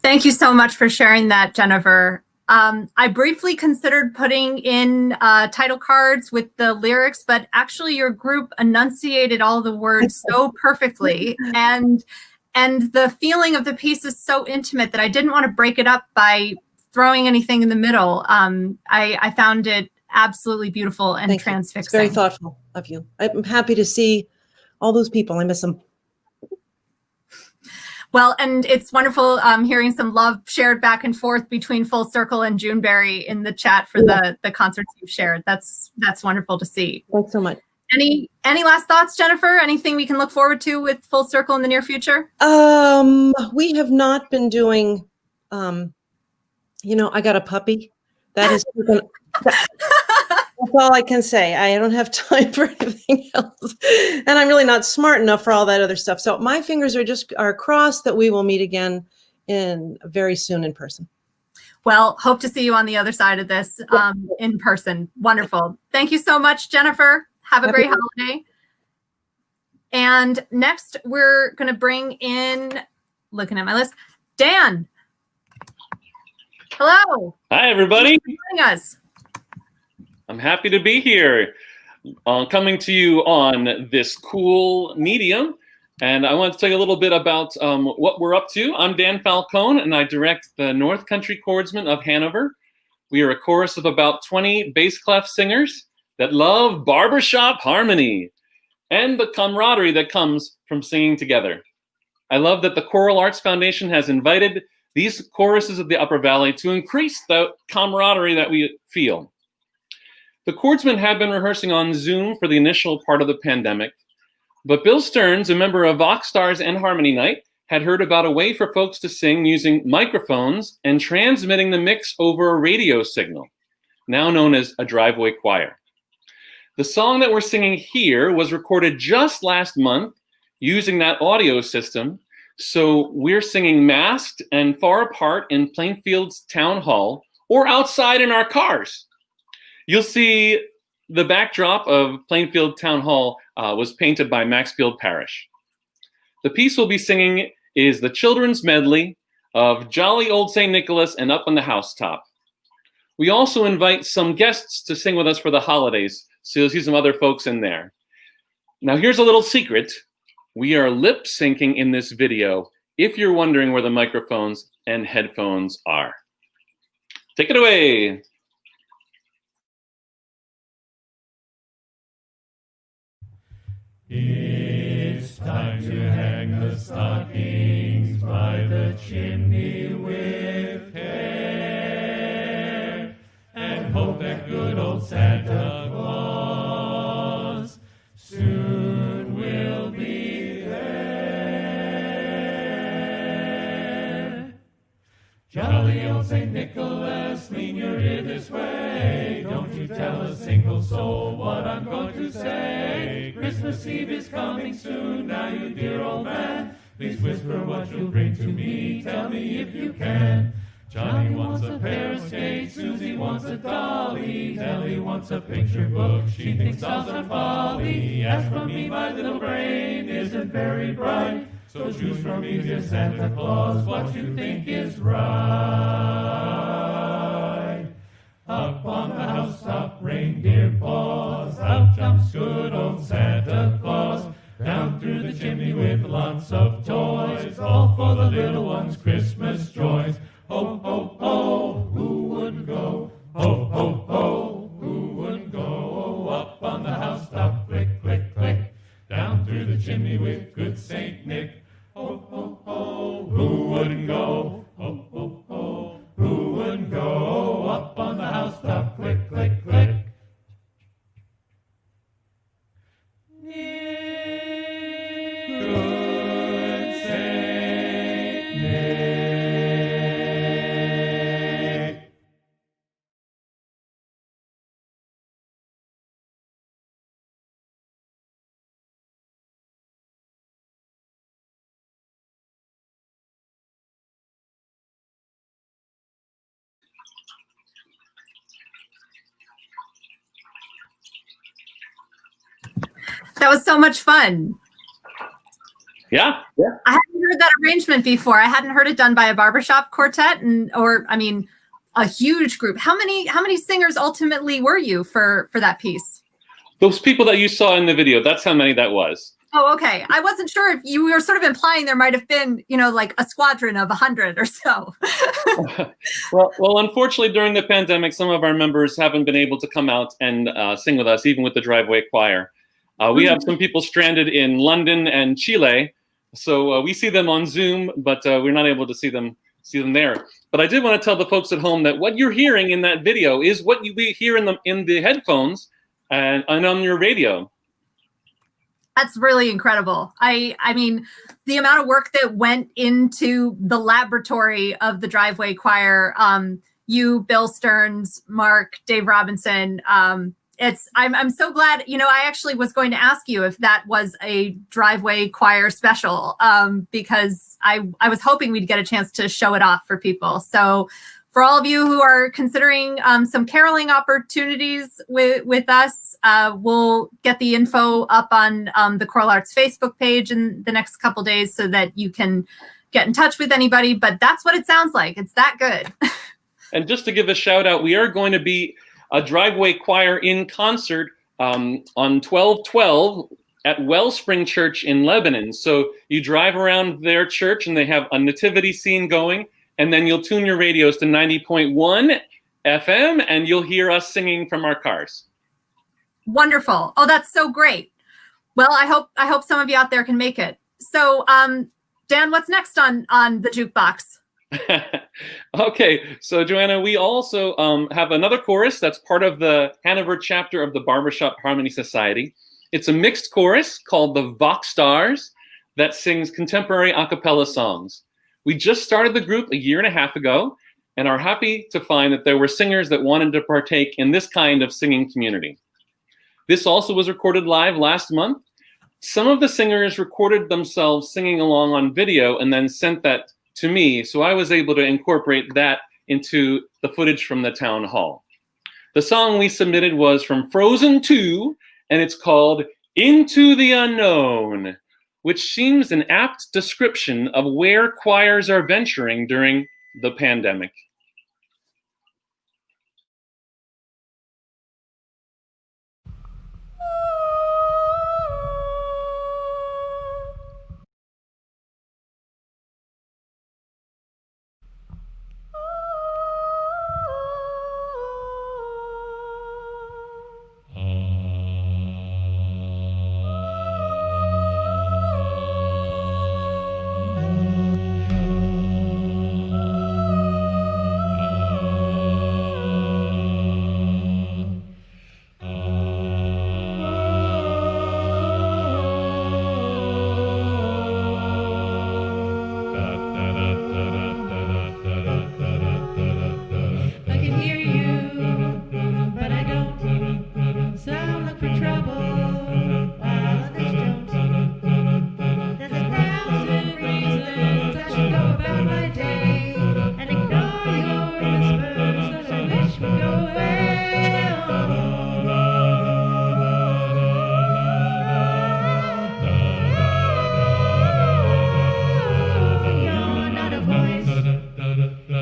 [SPEAKER 1] Thank you so much for sharing that, Jennifer. I briefly considered putting in title cards with the lyrics, but actually your group enunciated all the words so perfectly. And the feeling of the piece is so intimate that I didn't want to break it up by throwing anything in the middle. I found it absolutely beautiful and
[SPEAKER 9] Thank you.
[SPEAKER 1] transfixing.
[SPEAKER 9] It's very thoughtful of you. I'm happy to see all those people. I miss them.
[SPEAKER 1] Well, and it's wonderful hearing some love shared back and forth between Full Circle and Juneberry in the chat for the concerts you've shared. That's wonderful to see.
[SPEAKER 9] Thanks so much.
[SPEAKER 1] Any last thoughts, Jennifer? Anything we can look forward to with Full Circle in the near future?
[SPEAKER 9] We have not been doing, I got a puppy. That is, that's all I can say. I don't have time for anything else. And I'm really not smart enough for all that other stuff. So my fingers are crossed that we will meet again very soon in person.
[SPEAKER 1] Well, hope to see you on the other side of this in person. Wonderful. Thank you so much, Jennifer. Have a great holiday. And next, we're going to bring in, looking at my list, Dan. Hello.
[SPEAKER 10] Hi, everybody.
[SPEAKER 1] Thanks for joining us.
[SPEAKER 10] I'm happy to be here, coming to you on this cool medium. And I want to tell you a little bit about what we're up to. I'm Dan Falcone, and I direct the North Country Chordsmen of Hanover. We are a chorus of about 20 bass clef singers that love barbershop harmony and the camaraderie that comes from singing together. I love that the Choral Arts Foundation has invited these choruses of the Upper Valley to increase the camaraderie that we feel. The Chordsmen have been rehearsing on Zoom for the initial part of the pandemic, but Bill Stearns, a member of VoxStars and Harmony Night, had heard about a way for folks to sing using microphones and transmitting the mix over a radio signal, now known as a driveway choir. The song that we're singing here was recorded just last month using that audio system, so we're singing masked and far apart in Plainfield's Town Hall or outside in our cars. You'll see the backdrop of Plainfield Town Hall was painted by Maxfield Parrish. The piece we'll be singing is the children's medley of Jolly Old St. Nicholas and Up on the Housetop. We also invite some guests to sing with us for the holidays, so you'll see some other folks in there. Now here's a little secret. We are lip syncing in this video if you're wondering where the microphones and headphones are. Take it away.
[SPEAKER 3] It's time to hang the stockings by the chimney with care, and hope that good old Santa Claus soon will be there. Jolly old St. Nicholas, lean your ear this way. Don't you tell a single soul what I'm going to say. Christmas Eve is coming soon, now you dear old man. Please whisper what you'll bring to me, tell me if you can. Johnny wants a pair of skates, Susie wants a dolly, Nellie wants a picture book, she thinks dolls are folly. As for me, my little brain isn't very bright, so choose from me, dear Santa Claus, what you think is right. Up on the housetop, reindeer paws, out jumps good old Santa Claus. Down through the chimney with lots of toys, all for the little ones' Christmas joys. Ho, ho, ho, who wouldn't go? Ho, ho, ho, who wouldn't go? Up on the housetop, click, click, click. Down through the chimney with good Saint Nick. Ho, ho, ho, who wouldn't go? Ho, ho, ho, who wouldn't go? Up on the housetop, click, click, click. Good Saint Nick.
[SPEAKER 1] That was so much fun.
[SPEAKER 10] Yeah.
[SPEAKER 1] I hadn't heard that arrangement before. I hadn't heard it done by a barbershop quartet a huge group. How many singers ultimately were you for that piece?
[SPEAKER 10] Those people that you saw in the video, that's how many that was.
[SPEAKER 1] Oh, okay. I wasn't sure if you were sort of implying there might have been, like a squadron of 100 or so.
[SPEAKER 10] Well, unfortunately, during the pandemic, some of our members haven't been able to come out and sing with us, even with the driveway choir. We have some people stranded in London and Chile, so we see them on Zoom, but we're not able to see them there. But I did want to tell the folks at home that what you're hearing in that video is what you hear in the headphones and on your radio.
[SPEAKER 1] That's really incredible. I mean, the amount of work that went into the laboratory of the driveway choir, you, Bill Stearns, Mark, Dave Robinson, I'm so glad, I actually was going to ask you if that was a driveway choir special, because I was hoping we'd get a chance to show it off for people. So for all of you who are considering some caroling opportunities with us, we'll get the info up on the Choral Arts Facebook page in the next couple days so that you can get in touch with anybody. But that's what it sounds like. It's that good.
[SPEAKER 10] And just to give a shout out, we are going to be a driveway choir in concert on 12/12 at Wellspring Church in Lebanon. So you drive around their church and they have a nativity scene going, and then you'll tune your radios to 90.1 FM and you'll hear us singing from our cars.
[SPEAKER 1] Wonderful. Oh, that's so great. Well, I hope some of you out there can make it. So, Dan, what's next on the jukebox?
[SPEAKER 10] Okay, so Joanna, we also have another chorus that's part of the Hanover chapter of the Barbershop Harmony Society. It's a mixed chorus called the VoxStars that sings contemporary a cappella songs. We just started the group a year and a half ago and are happy to find that there were singers that wanted to partake in this kind of singing community. This also was recorded live last month. Some of the singers recorded themselves singing along on video and then sent that to me, so I was able to incorporate that into the footage from the town hall. The song we submitted was from Frozen 2, and it's called Into the Unknown, which seems an apt description of where choirs are venturing during the pandemic.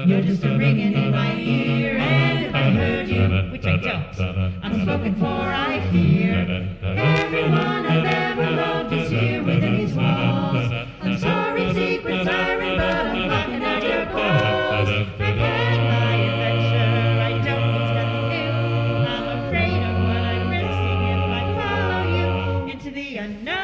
[SPEAKER 11] You're just a ringing in my ear, and if I heard you, which I don't, I'm spoken for, I fear. Everyone I've ever loved is here within these walls. I'm sorry, secret siren, but I'm knocking at your calls. Forget my adventure, I don't need nothing new. I'm afraid of what I'm risking if I follow you into the unknown.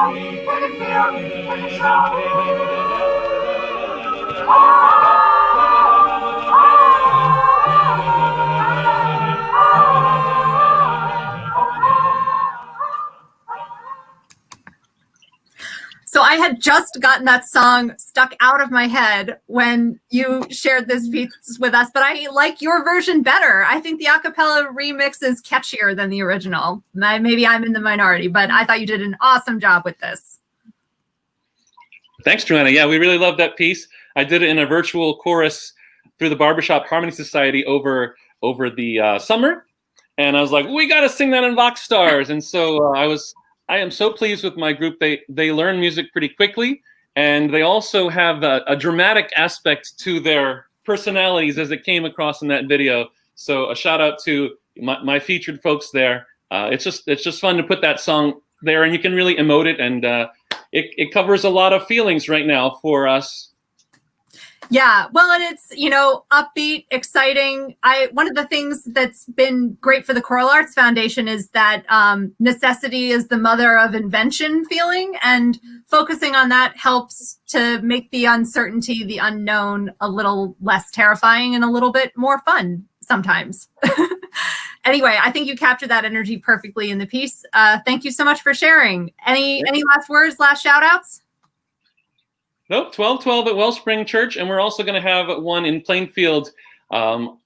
[SPEAKER 1] So I had just gotten that song stuck out of my head when you shared this piece with us, but I like your version better. I think the a cappella remix is catchier than the original. Maybe I'm in the minority, but I thought you did an awesome job with this.
[SPEAKER 10] Thanks, Joanna. Yeah, we really love that piece. I did it in a virtual chorus through the Barbershop Harmony Society over the summer, and I was like, we got to sing that in VoxStars. And so I am so pleased with my group. They learn music pretty quickly, and they also have a dramatic aspect to their personalities as it came across in that video. So a shout out to my featured folks there. It's just fun to put that song there, and you can really emote it, and it covers a lot of feelings right now for us.
[SPEAKER 1] Yeah, well, and it's, upbeat, exciting. One of the things that's been great for the Choral Arts Foundation is that necessity is the mother of invention feeling, and focusing on that helps to make the uncertainty, the unknown, a little less terrifying and a little bit more fun sometimes. Anyway, I think you captured that energy perfectly in the piece. Thank you so much for sharing. Any last words, last shout outs?
[SPEAKER 10] Nope, 12/12 at Wellspring Church, and we're also going to have one in Plainfield on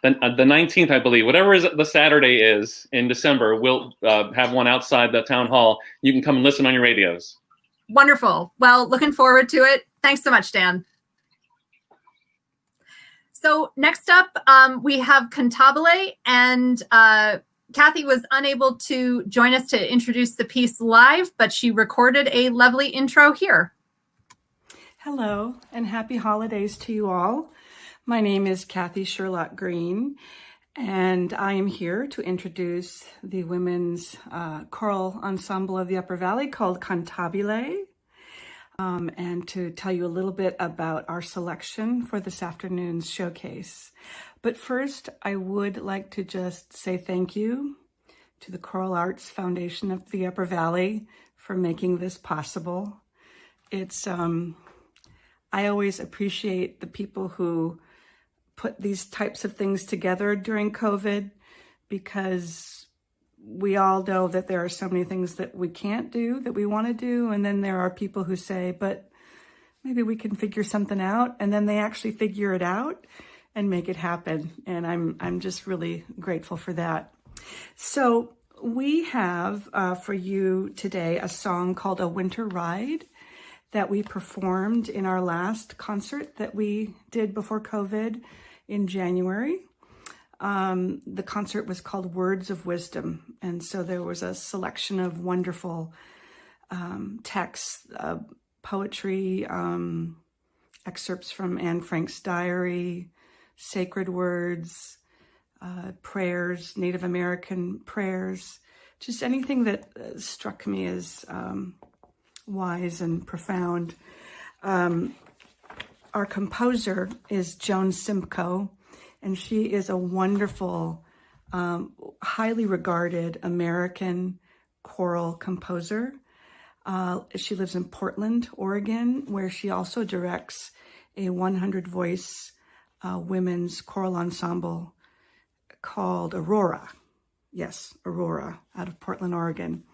[SPEAKER 10] the 19th, I believe. Whatever the Saturday is in December, we'll have one outside the town hall. You can come and listen on your radios.
[SPEAKER 1] Wonderful. Well, looking forward to it. Thanks so much, Dan. So next up, we have Cantabile, and Kathy was unable to join us to introduce the piece live, but she recorded a lovely intro here.
[SPEAKER 12] Hello, and happy holidays to you all. My name is Kathy Sherlock Green, and I am here to introduce the women's choral ensemble of the Upper Valley called Cantabile, and to tell you a little bit about our selection for this afternoon's showcase. But first, I would like to just say thank you to the Choral Arts Foundation of the Upper Valley for making this possible. It's I always appreciate the people who put these types of things together during COVID, because we all know that there are so many things that we can't do that we want to do. And then there are people who say, but maybe we can figure something out. And then they actually figure it out and make it happen. And I'm just really grateful for that. So we have for you today a song called A Winter Ride that we performed in our last concert that we did before COVID in January. The concert was called Words of Wisdom. And so there was a selection of wonderful texts, poetry, excerpts from Anne Frank's diary, sacred words, prayers, Native American prayers, just anything that struck me as wise and profound. Our composer is Joan Simcoe, and she is a wonderful, highly regarded American choral composer. She lives in Portland, Oregon, where she also directs a 100-voice women's choral ensemble called Aurora. Yes, Aurora, out of Portland, Oregon.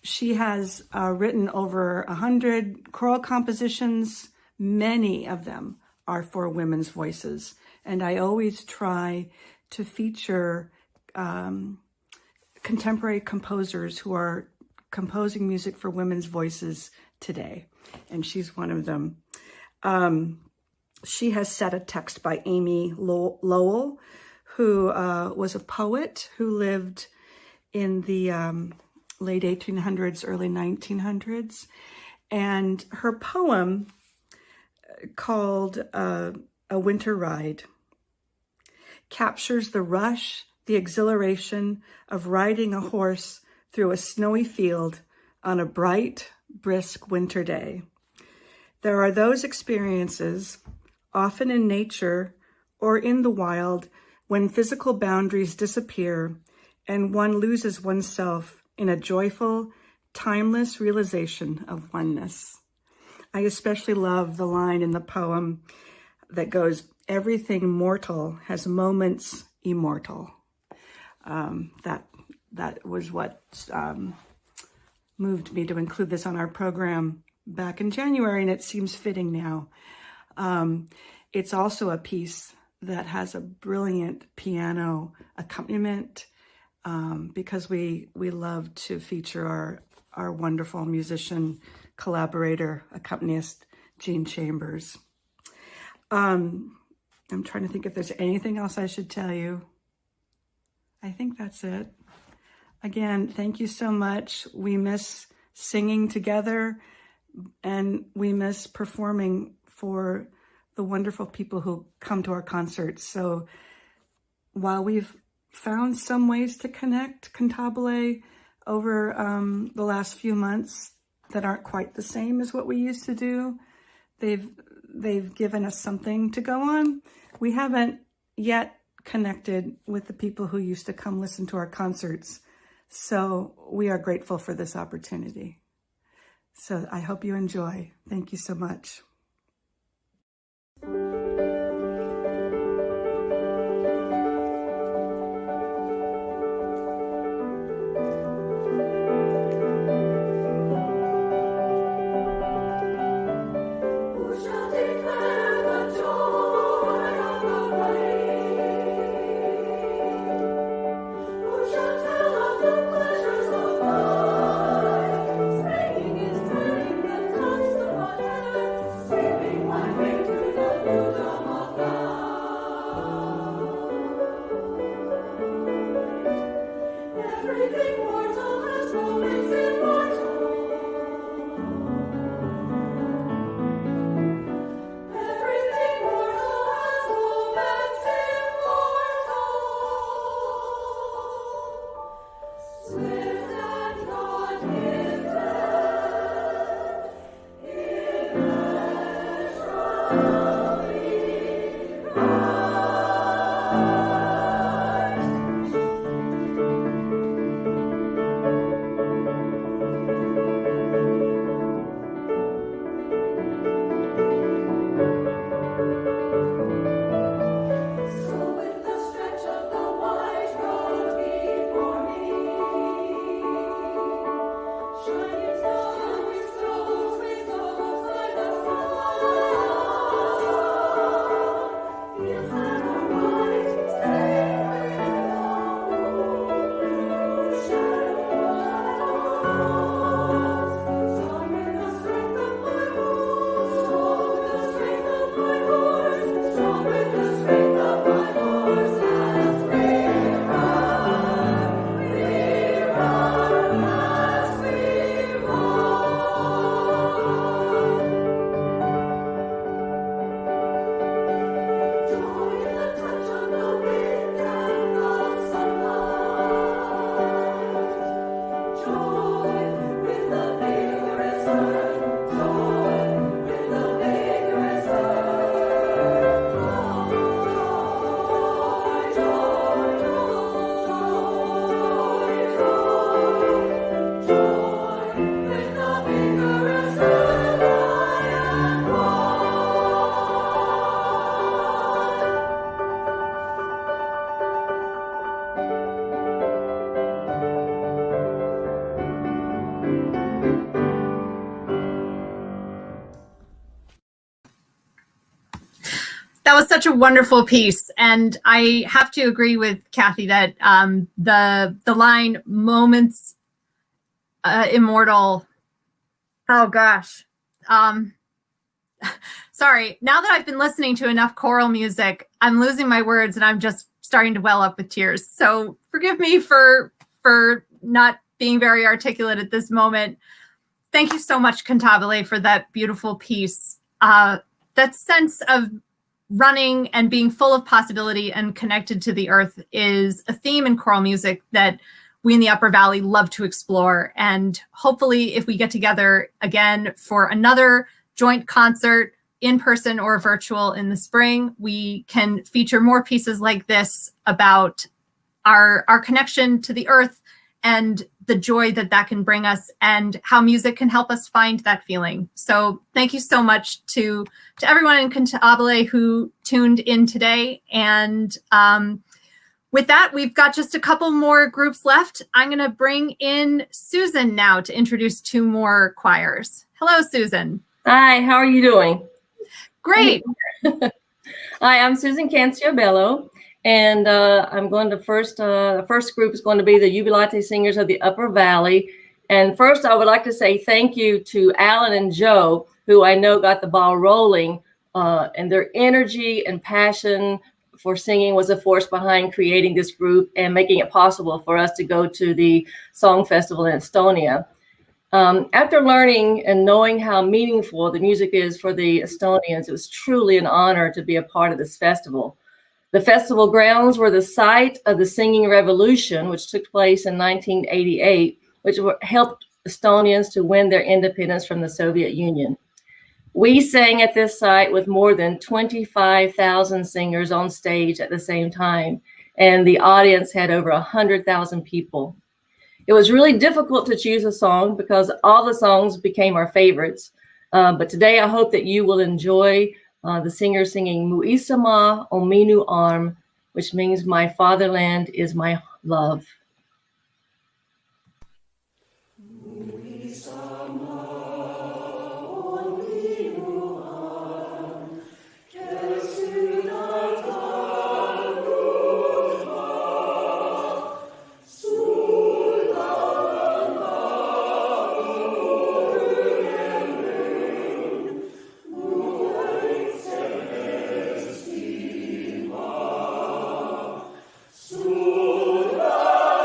[SPEAKER 12] She has written over 100 choral compositions. Many of them are for women's voices. And I always try to feature contemporary composers who are composing music for women's voices today. And she's one of them. She has set a text by Amy Lowell, who was a poet who lived in the late 1800s, early 1900s. And her poem called A Winter Ride captures the rush, the exhilaration of riding a horse through a snowy field on a bright, brisk winter day. There are those experiences, often in nature or in the wild, when physical boundaries disappear and one loses oneself in a joyful, timeless realization of oneness. I especially love the line in the poem that goes, "Everything mortal has moments immortal." That was what moved me to include this on our program back in January, and it seems fitting now. It's also a piece that has a brilliant piano accompaniment because we love to feature our wonderful musician, collaborator, accompanist, Gene Chambers. I'm trying to think if there's anything else I should tell you. I think that's it. Again, thank you so much. We miss singing together, and we miss performing for the wonderful people who come to our concerts. So while we've found some ways to connect Cantabile over the last few months that aren't quite the same as what we used to do, they've given us something to go on. We haven't yet connected with the people who used to come listen to our concerts. So we are grateful for this opportunity. So I hope you enjoy. Thank you so much.
[SPEAKER 1] That was such a wonderful piece, and I have to agree with Kathy that the line "moments immortal." Oh gosh, sorry. Now that I've been listening to enough choral music, I'm losing my words, and I'm just starting to well up with tears. So forgive me for not being very articulate at this moment. Thank you so much, Cantabile, for that beautiful piece. That sense of running and being full of possibility and connected to the earth is a theme in choral music that we in the Upper Valley love to explore. And hopefully if we get together again for another joint concert in person or virtual in the spring, we can feature more pieces like this about our connection to the earth and the joy that that can bring us and how music can help us find that feeling. So thank you so much to everyone in Cantabile who tuned in today. And with that, we've got just a couple more groups left. I'm going to bring in Susan now to introduce two more choirs. Hello, Susan.
[SPEAKER 13] Hi, how are you doing?
[SPEAKER 1] Great.
[SPEAKER 13] Hi, I'm Susan Canciobello, and I'm going to the first group is going to be the Jubilate Singers of the Upper Valley. And first, I would like to say thank you to Alan and Joe, who I know got the ball rolling, and their energy and passion for singing was a force behind creating this group and making it possible for us to go to the Song Festival in Estonia. After learning and knowing how meaningful the music is for the Estonians, it was truly an honor to be a part of this festival. The festival grounds were the site of the Singing Revolution, which took place in 1988, which helped Estonians to win their independence from the Soviet Union. We sang at this site with more than 25,000 singers on stage at the same time, and the audience had over 100,000 people. It was really difficult to choose a song because all the songs became our favorites. But today I hope that you will enjoy the singer singing Muisama Ominu Arm, which means my fatherland is my love.
[SPEAKER 3] Sulla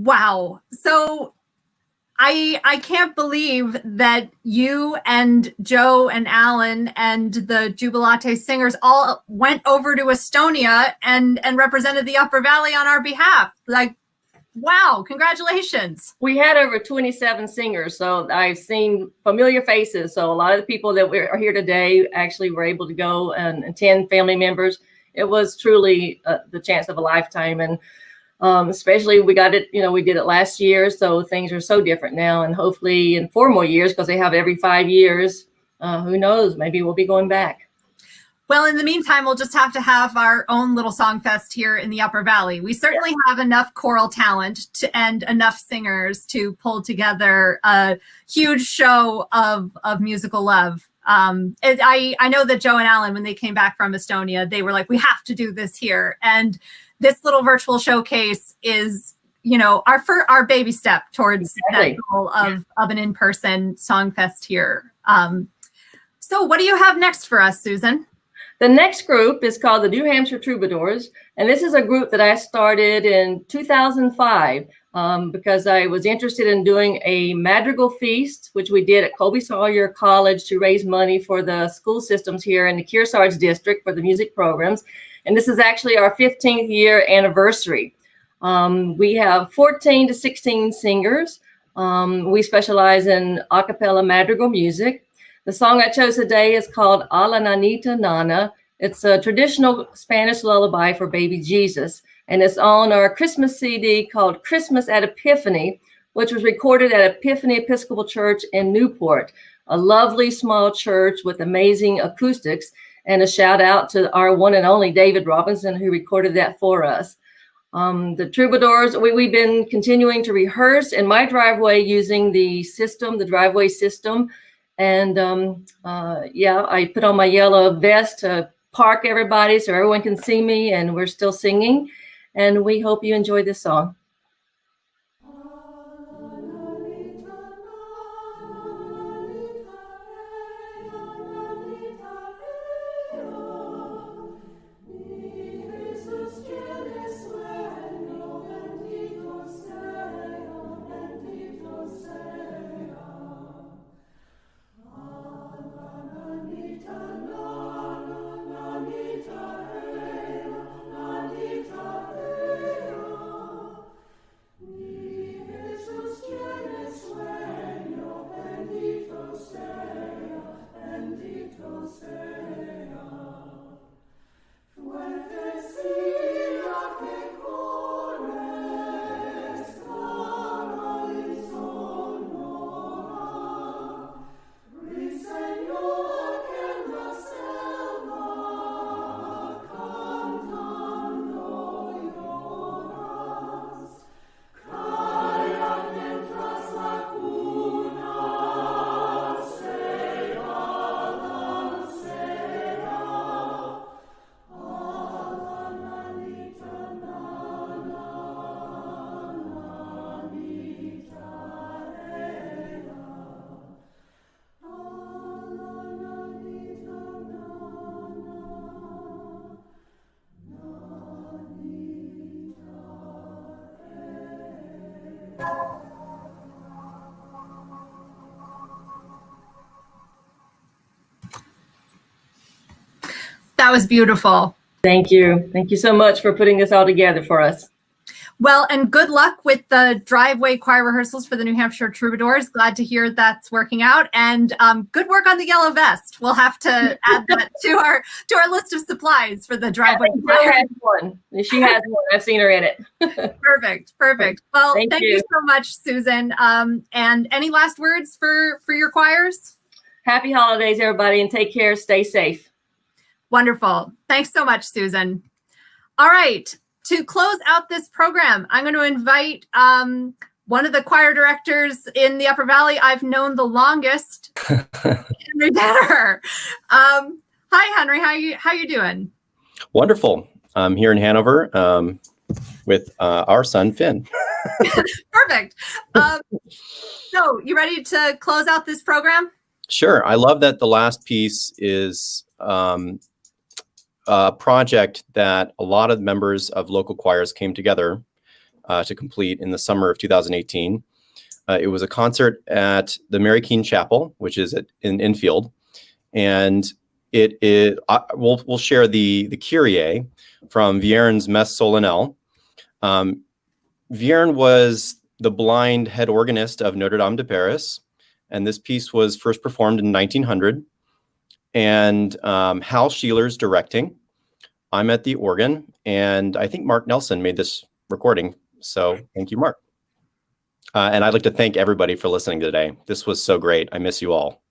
[SPEAKER 1] Wow. So I can't believe that you and Joe and Alan and the Jubilate singers all went over to Estonia and represented the Upper Valley on our behalf. Like, wow, congratulations.
[SPEAKER 13] We had over 27 singers, so I've seen familiar faces. So a lot of the people that are here today actually were able to go and attend, family members. It was truly the chance of a lifetime. And especially we got it, we did it last year. So things are so different now. And hopefully in 4 more years, because they have every 5 years, who knows, maybe we'll be going back.
[SPEAKER 1] Well, in the meantime, we'll just have to have our own little song fest here in the Upper Valley. We certainly have enough choral talent and enough singers to pull together a huge show of musical love. I know that Joe and Alan, when they came back from Estonia, they were like, we have to do this here. And this little virtual showcase is, our baby step towards that goal of an in-person song fest here. So what do you have next for us, Susan?
[SPEAKER 13] The next group is called the New Hampshire Troubadours, and this is a group that I started in 2005 because I was interested in doing a madrigal feast, which we did at Colby Sawyer College to raise money for the school systems here in the Kearsarge district for the music programs. And this is actually our 15th year anniversary. We have 14 to 16 singers. We specialize in a cappella madrigal music. The song I chose today is called A la Nanita Nana. It's a traditional Spanish lullaby for baby Jesus, and it's on our Christmas CD called Christmas at Epiphany, which was recorded at Epiphany Episcopal Church in Newport, a lovely small church with amazing acoustics, and a shout out to our one and only David Robinson, who recorded that for us. The Troubadours, we've been continuing to rehearse in my driveway using the driveway system. And I put on my yellow vest to park everybody so everyone can see me, and we're still singing. And we hope you enjoy this song.
[SPEAKER 1] That was beautiful.
[SPEAKER 13] Thank you. Thank you so much for putting this all together for us.
[SPEAKER 1] Well, and good luck with the driveway choir rehearsals for the New Hampshire Troubadours. Glad to hear that's working out. And good work on the yellow vest. We'll have to add that to our list of supplies for the driveway choir.
[SPEAKER 13] Has one. She has one. I've seen her in it.
[SPEAKER 1] Perfect. Well, thank
[SPEAKER 13] you.
[SPEAKER 1] you so much, Susan. And any last words for your choirs?
[SPEAKER 13] Happy holidays, everybody, and take care. Stay safe.
[SPEAKER 1] Wonderful. Thanks so much, Susan. All right. To close out this program, I'm going to invite one of the choir directors in the Upper Valley I've known the longest, Henry Denner. Hi, Henry. How you doing?
[SPEAKER 14] Wonderful. I'm here in Hanover with our son, Finn.
[SPEAKER 1] Perfect. So you ready to close out this program?
[SPEAKER 14] Sure. I love that the last piece is a project that a lot of members of local choirs came together to complete in the summer of 2018. It was a concert at the Mary Keene Chapel, which is in Infield, and we'll share the Kyrie from Viern's Messe Solennelle. Vierne was the blind head organist of Notre Dame de Paris, and this piece was first performed in 1900. And Hal Sheeler's directing. I'm at the organ, and I think Mark Nelson made this recording. So thank you, Mark. And I'd like to thank everybody for listening today. This was so great. I miss you all.